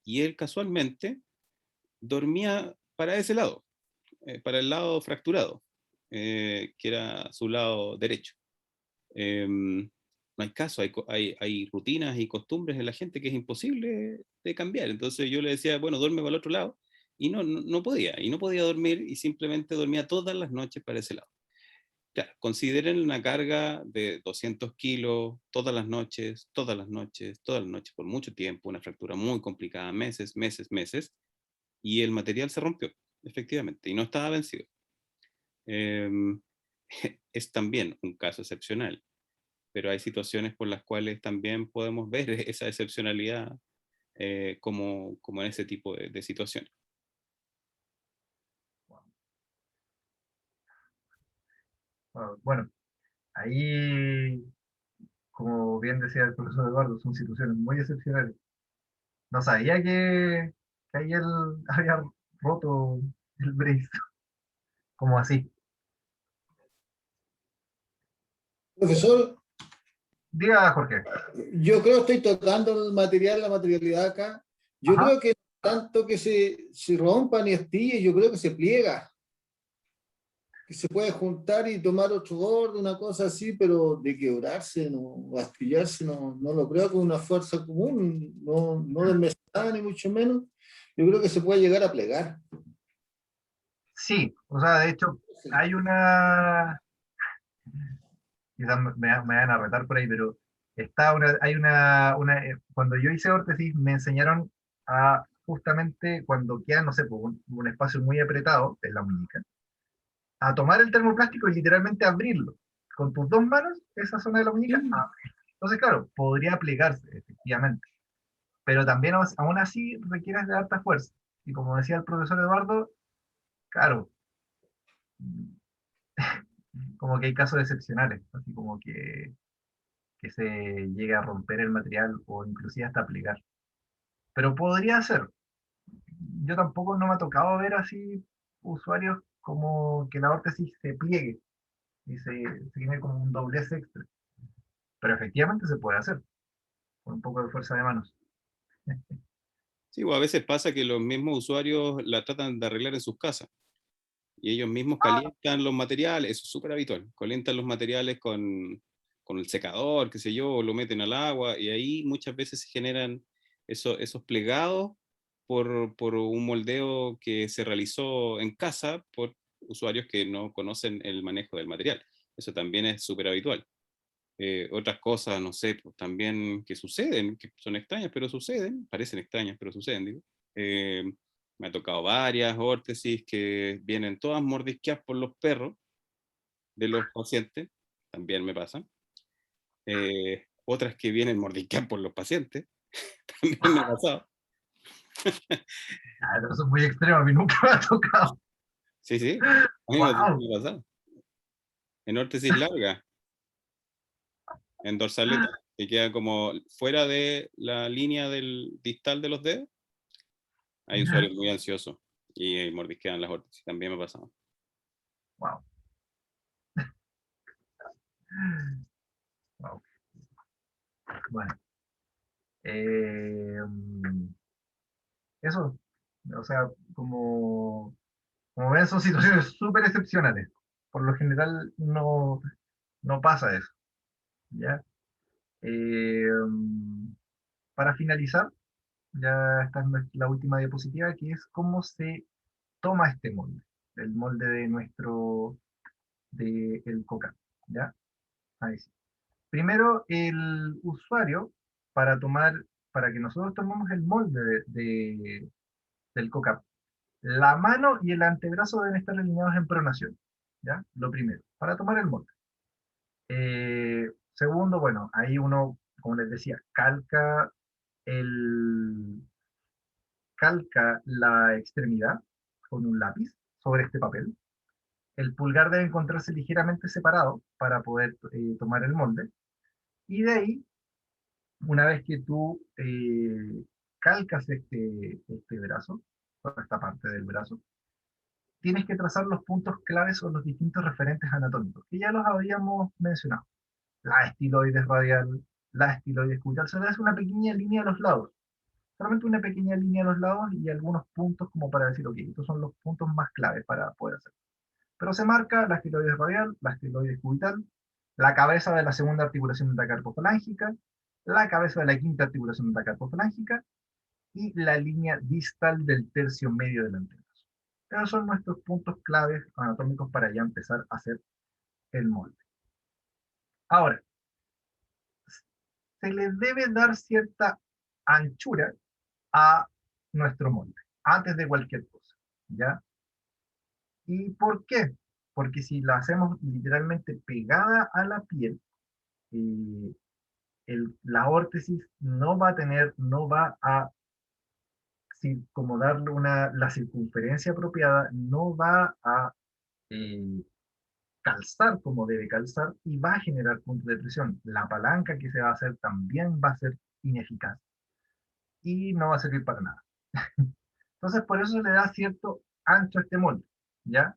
Y él casualmente dormía para ese lado, para el lado fracturado, que era su lado derecho. No hay caso, hay rutinas y costumbres en la gente que es imposible de cambiar. Entonces yo le decía, bueno, duerme para el otro lado, y no podía, y no podía dormir, y simplemente dormía todas las noches para ese lado. Claro, consideren una carga de 200 kilos todas las noches, todas las noches, todas las noches, por mucho tiempo, una fractura muy complicada, meses, meses, meses, y el material se rompió, efectivamente, y no estaba vencido. Em, es también un caso excepcional, pero hay situaciones por las cuales también podemos ver esa excepcionalidad, como en ese tipo de situaciones. Bueno, ahí, como bien decía el profesor Eduardo, son situaciones muy excepcionales. No sabía que ahí él había roto el brace, como así. Profesor, Diga, Jorge. yo creo que estoy tocando el material, la materialidad acá. Yo Ajá. creo que tanto que se rompa ni estille, yo creo que se pliega. Que se puede juntar y tomar otro borde, una cosa así, pero de quebrarse no, o astillarse no lo creo con una fuerza común, no desmesurada ni mucho menos. Yo creo que se puede llegar a plegar. Sí, o sea, de hecho, hay una, quizás me van a retar por ahí, pero cuando yo hice órtesis me enseñaron a justamente cuando queda, no sé, pues, un espacio muy apretado en la muñeca, a tomar el termoplástico y literalmente abrirlo. Con tus dos manos, esa zona de la muñeca, entonces, claro, podría plegarse, efectivamente, pero también aún así requieres de alta fuerza. Y como decía el profesor Eduardo, claro, como que hay casos excepcionales, así como que se llegue a romper el material o inclusive hasta plegar. Pero podría ser. Yo tampoco no me ha tocado ver así usuarios como que la órtesis se pliegue y se tiene como un doblez extra. Pero efectivamente se puede hacer con un poco de fuerza de manos. Sí, o a veces pasa que los mismos usuarios la tratan de arreglar en sus casas, y ellos mismos calientan los materiales. Eso es súper habitual, calientan los materiales con el secador, qué sé yo, o lo meten al agua, y ahí muchas veces se generan esos plegados por un moldeo que se realizó en casa por usuarios que no conocen el manejo del material. Eso también es súper habitual. Otras cosas, no sé, pues, también que suceden, que son extrañas, pero suceden, parecen extrañas, pero suceden, digo. Eh, Me ha tocado varias órtesis que vienen todas mordisqueadas por los perros de los pacientes, también me pasa. Otras que vienen mordisqueadas por los pacientes, también me ha pasado. Ah, eso es muy extremo, a mí nunca me ha tocado. Sí, sí, a mí me Wow. ha pasado. En órtesis larga, en dorsaleta, que queda como fuera de la línea del distal de los dedos, hay usuarios muy ansiosos y mordisquean las órtesis, también me ha pasado. Wow. Wow. Bueno. Eso, o sea, como ven, son situaciones súper excepcionales. Por lo general no pasa eso. ¿Ya? Eh, para finalizar, ya esta es la última diapositiva, que es cómo se toma este molde, el molde de el COCA. ¿Ya? Ahí sí. Primero, el usuario, para que nosotros tomemos el molde del COCA, La mano y el antebrazo deben estar alineados en pronación, ¿ya? Lo primero, para tomar el molde. Segundo, bueno, ahí uno, como les decía, calca la extremidad con un lápiz sobre este papel. El pulgar debe encontrarse ligeramente separado para poder tomar el molde. Y de ahí, una vez que tú calcas este brazo, toda esta parte del brazo, tienes que trazar los puntos claves o los distintos referentes anatómicos, que ya los habíamos mencionado. La estiloides radial, la estiloides cubital, se le hace una pequeña línea a los lados, solamente una pequeña línea a los lados y algunos puntos como para decir, ok, estos son los puntos más claves para poder hacerlo. Pero se marca la estiloides radial, la estiloides cubital, la cabeza de la segunda articulación metacarpofalángica, la cabeza de la quinta articulación metacarpofalángica y la línea distal del tercio medio del antebrazo. Esos son nuestros puntos claves anatómicos para ya empezar a hacer el molde. Ahora, se le debe dar cierta anchura a nuestro molde, antes de cualquier cosa, ¿ya? ¿Y por qué? Porque si la hacemos literalmente pegada a la piel, la órtesis no va a tener, no va a, como darle la circunferencia apropiada, no va a eh, calzar como debe calzar y va a generar puntos de presión. La palanca que se va a hacer también va a ser ineficaz y no va a servir para nada. Entonces, por eso se le da cierto ancho a este molde, ¿ya?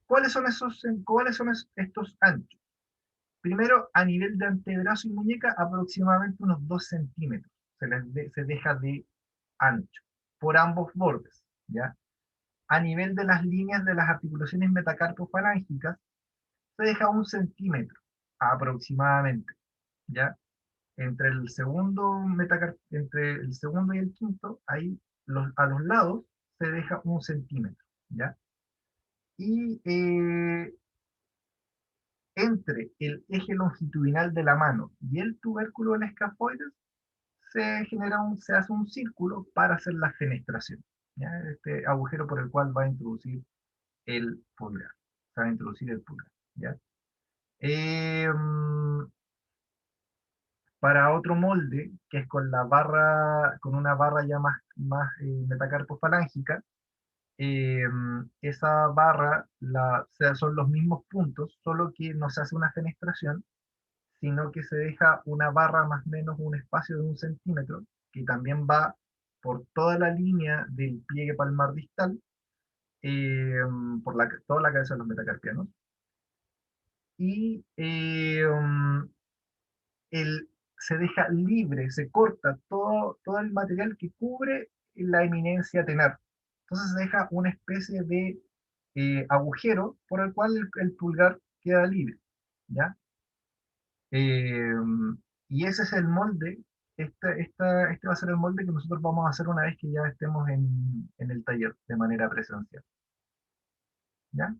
¿Cuáles son estos anchos? Primero, a nivel de antebrazo y muñeca, aproximadamente unos 2 centímetros se deja de ancho por ambos bordes, ¿ya? A nivel de las líneas de las articulaciones metacarpofalángicas, se deja 1 centímetro aproximadamente, ¿ya? Entre el segundo y el quinto, ahí a los lados se deja 1 centímetro, ¿ya? Y entre el eje longitudinal de la mano y el tubérculo del escafoides se hace un círculo para hacer la fenestración, ¿ya? Este agujero por el cual va a introducir el pulgar, se va a introducir el pulgar, ¿ya? Para otro molde, que es con una barra ya más metacarpofalángica, esa barra son los mismos puntos, solo que no se hace una fenestración, sino que se deja una barra más o menos un espacio de 1 centímetro, que también va por toda la línea del pliegue palmar distal, por toda la cabeza de los metacarpianos, y se deja libre, se corta todo el material que cubre la eminencia tenar. Entonces se deja una especie de agujero por el cual el pulgar queda libre, ¿ya? Y ese es el molde, este va a ser el molde que nosotros vamos a hacer una vez que ya estemos en el taller de manera presencial, ¿ya?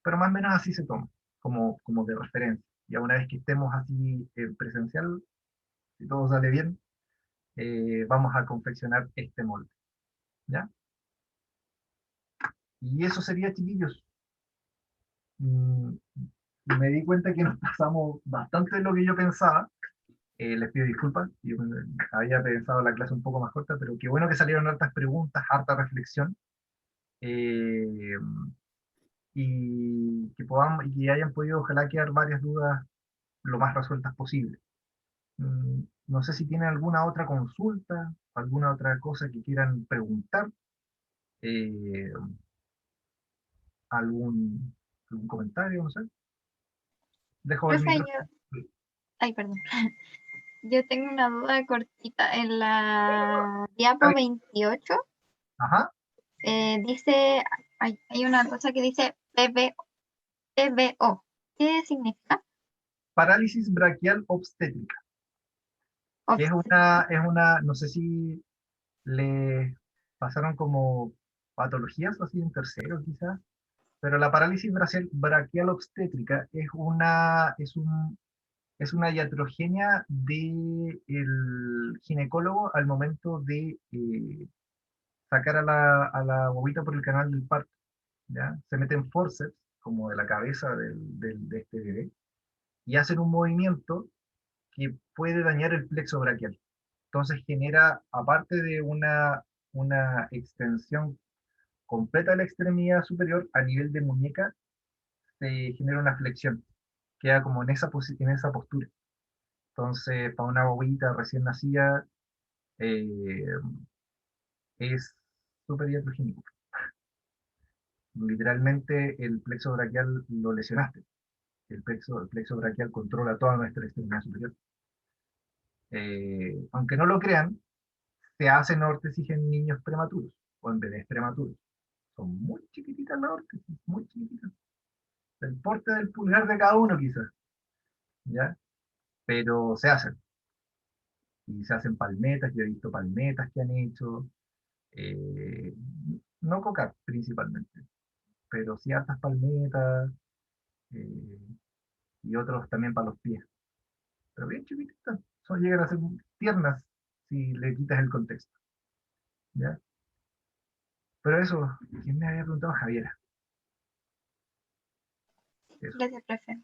Pero más o menos así se toma, como de referencia. Ya una vez que estemos así presencial, si todo sale bien, vamos a confeccionar este molde, ¿ya? Y eso sería, chiquillos. Mm, Me di cuenta que nos pasamos bastante de lo que yo pensaba. Les pido disculpas, yo había pensado la clase un poco más corta, pero qué bueno que salieron hartas preguntas, harta reflexión, eh, y que hayan podido, ojalá, quedar varias dudas lo más resueltas posible. No sé si tienen alguna otra consulta, alguna otra cosa que quieran preguntar, eh, algún comentario, no sé. Dejo el Profe, micrófono. ay, perdón. Yo tengo una duda cortita. En la Está diapo bien. 28 Ajá. dice, hay una cosa que dice PBO. ¿Qué significa? Parálisis braquial obstétrica. No sé si le pasaron como patologías o así en tercero quizás, pero la parálisis braquial obstétrica es una iatrogenia del ginecólogo al momento de sacar a la guaguita por el canal del parto, ¿ya? Se meten forceps, como de la cabeza de este bebé, y hacen un movimiento que puede dañar el plexo braquial. Entonces genera, aparte de una extensión completa de la extremidad superior, a nivel de muñeca, se genera una flexión. Queda como en esa postura. Entonces, para una guaguita recién nacida, eh, es súper iatrogénico. Literalmente el plexo braquial lo lesionaste. El plexo braquial controla toda nuestra extremidad superior. Aunque no lo crean, se hacen órtesis en niños prematuros o en bebés prematuros. Son muy chiquititas las órtesis, muy chiquititas. El porte del pulgar de cada uno quizás, ¿ya? Pero se hacen. Y se hacen palmetas, yo he visto palmetas que han hecho, eh, no coca principalmente, pero sí hartas palmetas, eh, y otros también para los pies. Pero bien chiquititas, son, llegan a ser tiernas si le quitas el contexto, ¿ya? Pero eso, ¿quién me había preguntado? Javiera. Eso, Gracias, profe.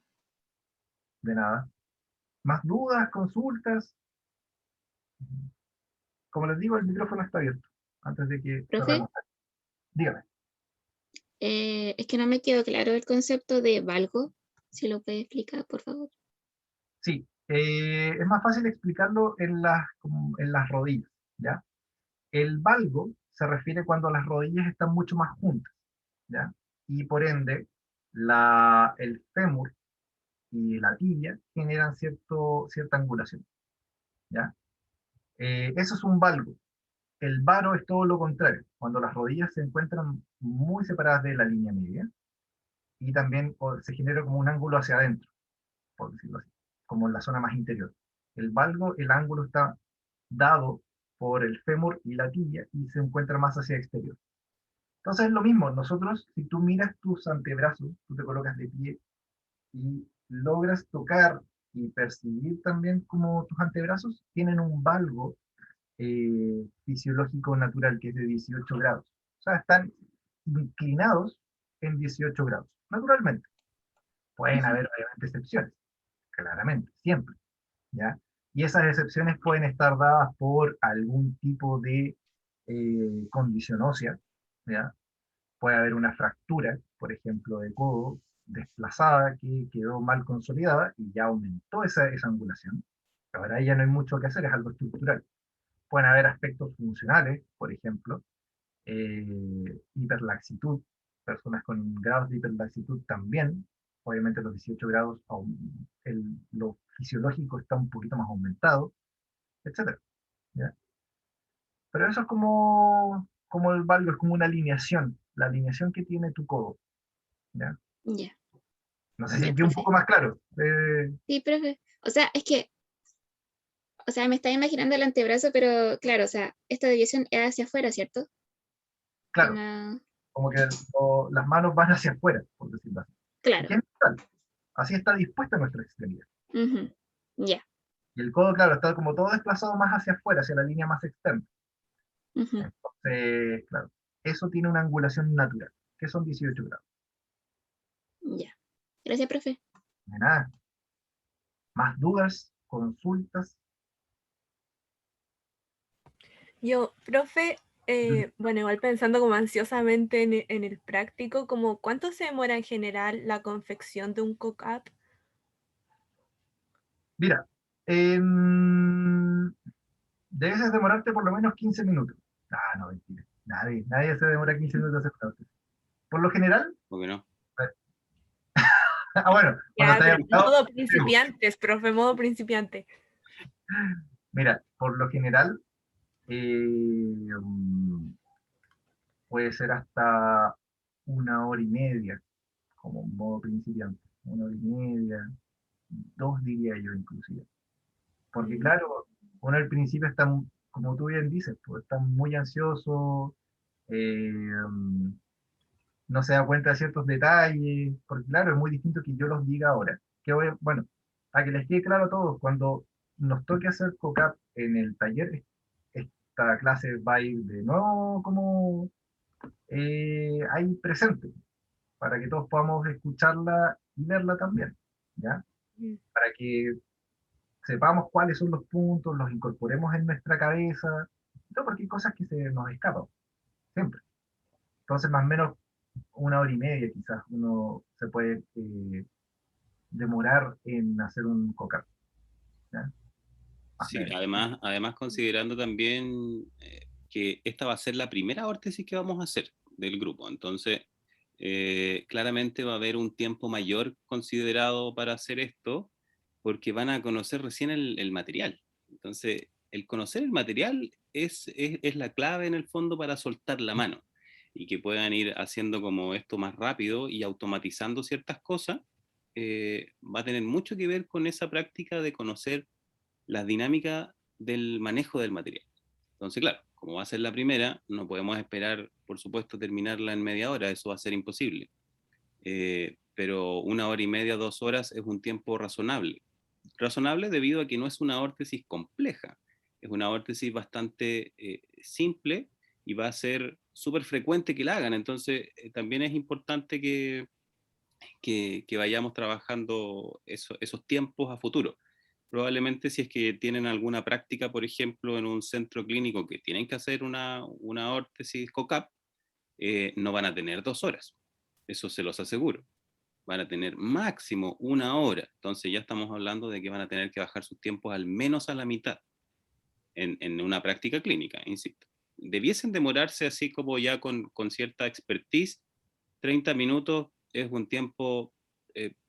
de nada. ¿Más dudas, consultas? Como les digo, el micrófono está abierto, antes de que Profe, cerremos. Dígame. es que no me quedó claro el concepto de valgo. Si lo puede explicar, por favor. Sí, es más fácil explicarlo como en las rodillas, ¿ya? El valgo se refiere cuando las rodillas están mucho más juntas, ¿ya? Y por ende, el fémur y la tibia generan cierta angulación, ¿ya? Eso es un valgo. El varo es todo lo contrario, cuando las rodillas se encuentran muy separadas de la línea media y también se genera como un ángulo hacia adentro, por decirlo así, como en la zona más interior. El valgo, el ángulo está dado por el fémur y la tibia y se encuentra más hacia exterior. Entonces es lo mismo, nosotros, si tú miras tus antebrazos, tú te colocas de pie y logras tocar y percibir también como tus antebrazos tienen un valgo fisiológico natural que es de 18 grados. O sea, están inclinados en 18 grados, naturalmente. Pueden haber obviamente excepciones, claramente, siempre, ¿ya? Y esas excepciones pueden estar dadas por algún tipo de condición ósea, ¿ya? Puede haber una fractura, por ejemplo, de codo desplazada que quedó mal consolidada y ya aumentó esa angulación. Ahora ya no hay mucho que hacer, es algo estructural. Pueden haber aspectos funcionales, por ejemplo, hiperlaxitud, personas con grados de hiperlaxitud también, obviamente los 18 grados, lo fisiológico está un poquito más aumentado, etc. ¿Ya? Pero eso es como el valgo, es como una alineación, la alineación que tiene tu codo. ¿Ya? Ya. No sé si Ya, aquí un profe. poco más claro. Sí, profe. O sea, es que, me estaba imaginando el antebrazo, pero claro, o sea, esta desviación es hacia afuera, ¿cierto? Claro, No- como que las manos van hacia afuera, por decirlo así. Y Claro. que es natural. Así está dispuesta nuestra extremidad. Ujú. Ya. Y el codo, claro, está como todo desplazado más hacia afuera, hacia la línea más externa. Ujú. Entonces, claro, eso tiene una angulación natural, que son 18 grados. Ya. Gracias, profe. De nada. ¿Más dudas? ¿Consultas? Yo, profe, bueno, igual pensando como ansiosamente en el práctico, como ¿cuánto se demora en general la confección de un cock-up? Mira, debes demorarte por lo menos 15 minutos. Ah, no, mentira. Nadie se demora 15 minutos hacer fraude. Por lo general, ¿Por qué no? bueno, cuando Ya, te pero haya gustado, modo principiantes, profe, modo principiante. mira, por lo general, mm, puede ser hasta 1 hora y media, como modo principiante. 1 hora y media, 2 diría yo inclusive. Porque claro, uno al principio está, como tú bien dices, pues, está muy ansioso, no se da cuenta de ciertos detalles, porque claro, es muy distinto que yo los diga ahora. Bueno, para que les quede claro a todos, cuando nos toque hacer COCAP en el taller, es esta clase va a ir de nuevo como ahí presente, para que todos podamos escucharla y verla también, ¿ya? Mm. Para que sepamos cuáles son los puntos, los incorporemos en nuestra cabeza, no, porque hay cosas que se nos escapan, siempre. Entonces, más o menos 1 hora y media quizás uno se puede demorar en hacer un coca. ¿Ya? Sí, además considerando también que esta va a ser la primera órtesis que vamos a hacer del grupo. Entonces, claramente va a haber un tiempo mayor considerado para hacer esto, porque van a conocer recién el material. Entonces, el conocer el material es la clave en el fondo para soltar la mano y que puedan ir haciendo como esto más rápido y automatizando ciertas cosas. Va a tener mucho que ver con esa práctica de conocer las dinámicas del manejo del material. Entonces, claro, como va a ser la primera, no podemos esperar, por supuesto, terminarla en media hora, eso va a ser imposible. Pero 1 hora y media, 2 horas es un tiempo razonable. Razonable debido a que no es una órtesis compleja, es una órtesis bastante simple y va a ser súper frecuente que la hagan. Entonces, también es importante que vayamos trabajando esos tiempos a futuro. Probablemente si es que tienen alguna práctica, por ejemplo, en un centro clínico que tienen que hacer una órtesis COCAP, no van a tener 2 horas. Eso se los aseguro. Van a tener máximo 1 hora. Entonces ya estamos hablando de que van a tener que bajar sus tiempos al menos a la mitad en una práctica clínica, insisto. Debiesen demorarse así como ya con cierta expertise. 30 minutos es un tiempo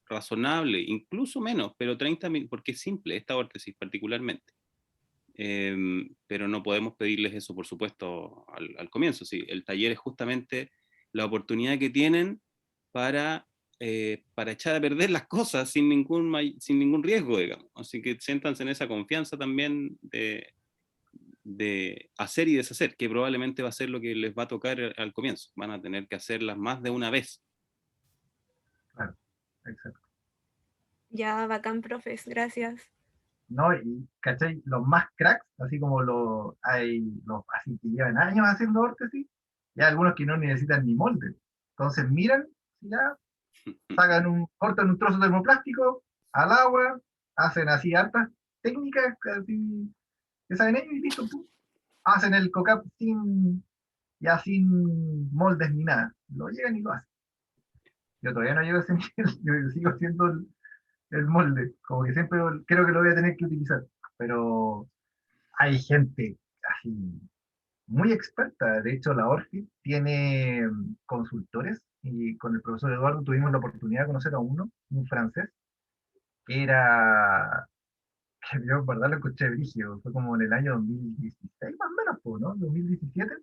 razonable, incluso menos, pero 30 minutos, porque es simple esta órtesis particularmente. Pero no podemos pedirles eso, por supuesto, al comienzo. Sí, el taller es justamente la oportunidad que tienen para echar a perder las cosas sin ningún riesgo, digamos. Así que siéntanse en esa confianza también de hacer y deshacer, que probablemente va a ser lo que les va a tocar al comienzo. Van a tener que hacerlas más de una vez. Claro, exacto. Ya, bacán, profes, gracias. ¿No? Y, ¿cachai? Los más cracks, así como hay los así que llevan años haciendo órtesis, y hay algunos que no necesitan ni molde. Entonces miran, ya, cortan un trozo de termoplástico al agua, hacen así hartas técnicas, así, que saben ellos y listo, pum. Hacen el cock-up sin moldes ni nada. Lo llegan y lo hacen. Yo todavía no llego a ese nivel, yo sigo haciendo el molde, como que siempre creo que lo voy a tener que utilizar, pero hay gente así muy experta. De hecho, la ORFI tiene consultores y con el profesor Eduardo tuvimos la oportunidad de conocer a uno, un francés, que era, que yo en verdad lo escuché brígido, fue como en el año 2016 más o menos, pues, ¿no? 2017,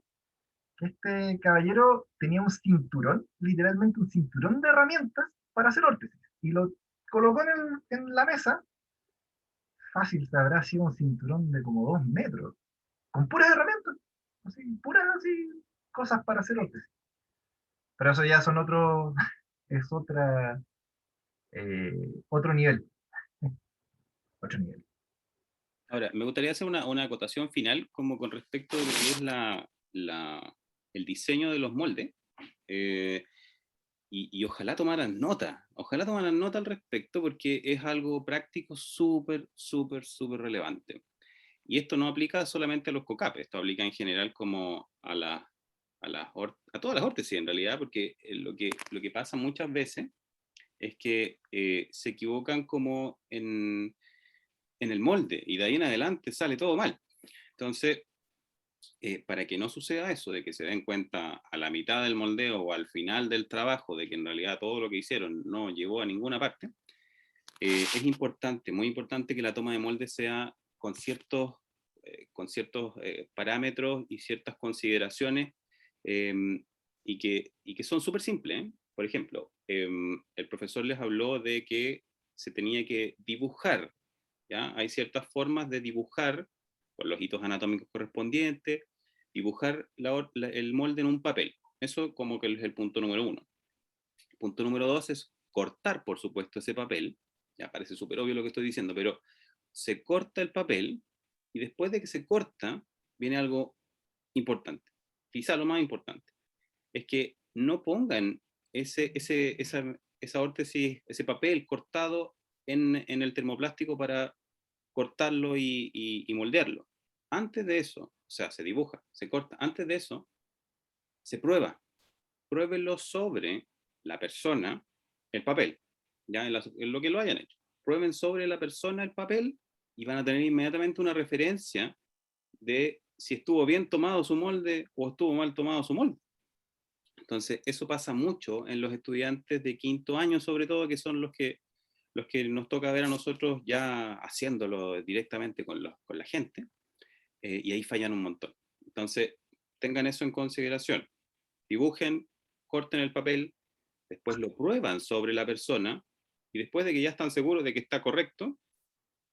que este caballero tenía un cinturón, literalmente un cinturón de herramientas para hacer órtesis, y lo colocó en la mesa. Fácil, habrá sido un cinturón de como 2 metros, con puras herramientas, así, puras así, cosas para hacer órtesis. Pero eso ya son es otro nivel. Otro nivel. Ahora, me gustaría hacer una acotación final como con respecto a lo que es el diseño de los moldes. Y ojalá tomaran nota al respecto porque es algo práctico súper, súper, súper relevante. Y esto no aplica solamente a los COCAP, esto aplica en general como a todas las órtesis en realidad, porque lo que pasa muchas veces es que se equivocan como en el molde y de ahí en adelante sale todo mal. Entonces, para que no suceda eso, de que se den cuenta a la mitad del moldeo o al final del trabajo de que en realidad todo lo que hicieron no llegó a ninguna parte, es importante, muy importante que la toma de molde sea con ciertos parámetros y ciertas consideraciones y que son súper simples. Por ejemplo, el profesor les habló de que se tenía que dibujar, ¿ya? Hay ciertas formas de dibujar con los hitos anatómicos correspondientes, dibujar el molde en un papel. Eso como que es el punto número 1. El punto número 2 es cortar, por supuesto, ese papel. Ya parece súper obvio lo que estoy diciendo, pero se corta el papel y después de que se corta, viene algo importante, quizá lo más importante, es que no pongan esa órtesis, ese papel cortado en el termoplástico para cortarlo y moldearlo. Antes de eso, o sea, se dibuja, se corta, antes de eso, se prueba. Pruébenlo sobre la persona, el papel, ya en lo que lo hayan hecho. Prueben sobre la persona el papel y van a tener inmediatamente una referencia de si estuvo bien tomado su molde o estuvo mal tomado su molde. Entonces, eso pasa mucho en los estudiantes de quinto año, sobre todo, que son los que nos toca ver a nosotros ya haciéndolo directamente con la gente, y ahí fallan un montón. Entonces, tengan eso en consideración. Dibujen, corten el papel, después lo prueban sobre la persona, y después de que ya están seguros de que está correcto,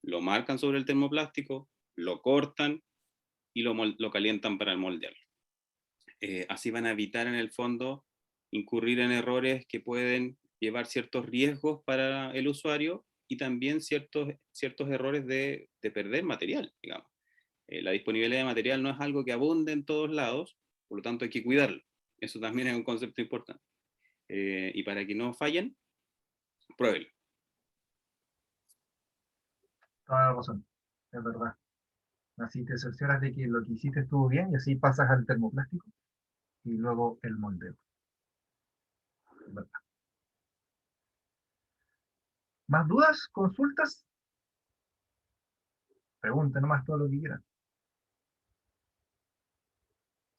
lo marcan sobre el termoplástico, lo cortan y lo calientan para moldearlo. Así van a evitar en el fondo incurrir en errores que pueden llevar ciertos riesgos para el usuario y también ciertos errores de perder material, digamos. La disponibilidad de material no es algo que abunde en todos lados, por lo tanto hay que cuidarlo. Eso también es un concepto importante. Y para que no fallen, pruébenlo. Toda la razón, es verdad. Así te cercioras de que lo que hiciste estuvo bien y así pasas al termoplástico y luego el moldeo. Es verdad. ¿Más dudas? ¿Consultas? Pregunten nomás todo lo que quieran.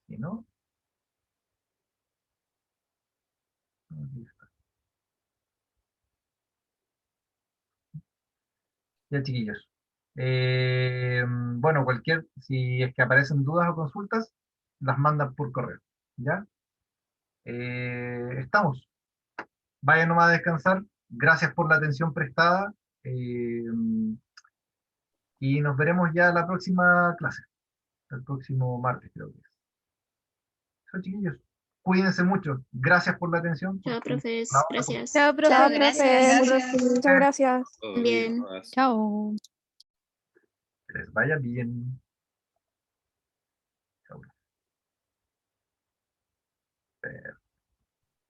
Si no, aquí está. Ya, chiquillos. Bueno, si es que aparecen dudas o consultas, las mandan por correo. ¿Ya? Estamos. Vayan nomás a descansar. Gracias por la atención prestada. eh, y nos veremos ya la próxima clase. El próximo martes, creo que es. Eso, chiquillos. Cuídense mucho. Gracias por la atención. Chao, profes. Gracias. Chao, profe. Chao, Muchas gracias. Bien. Chao. Que les vaya bien. Chao.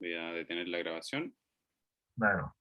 Voy a detener la grabación. Bueno.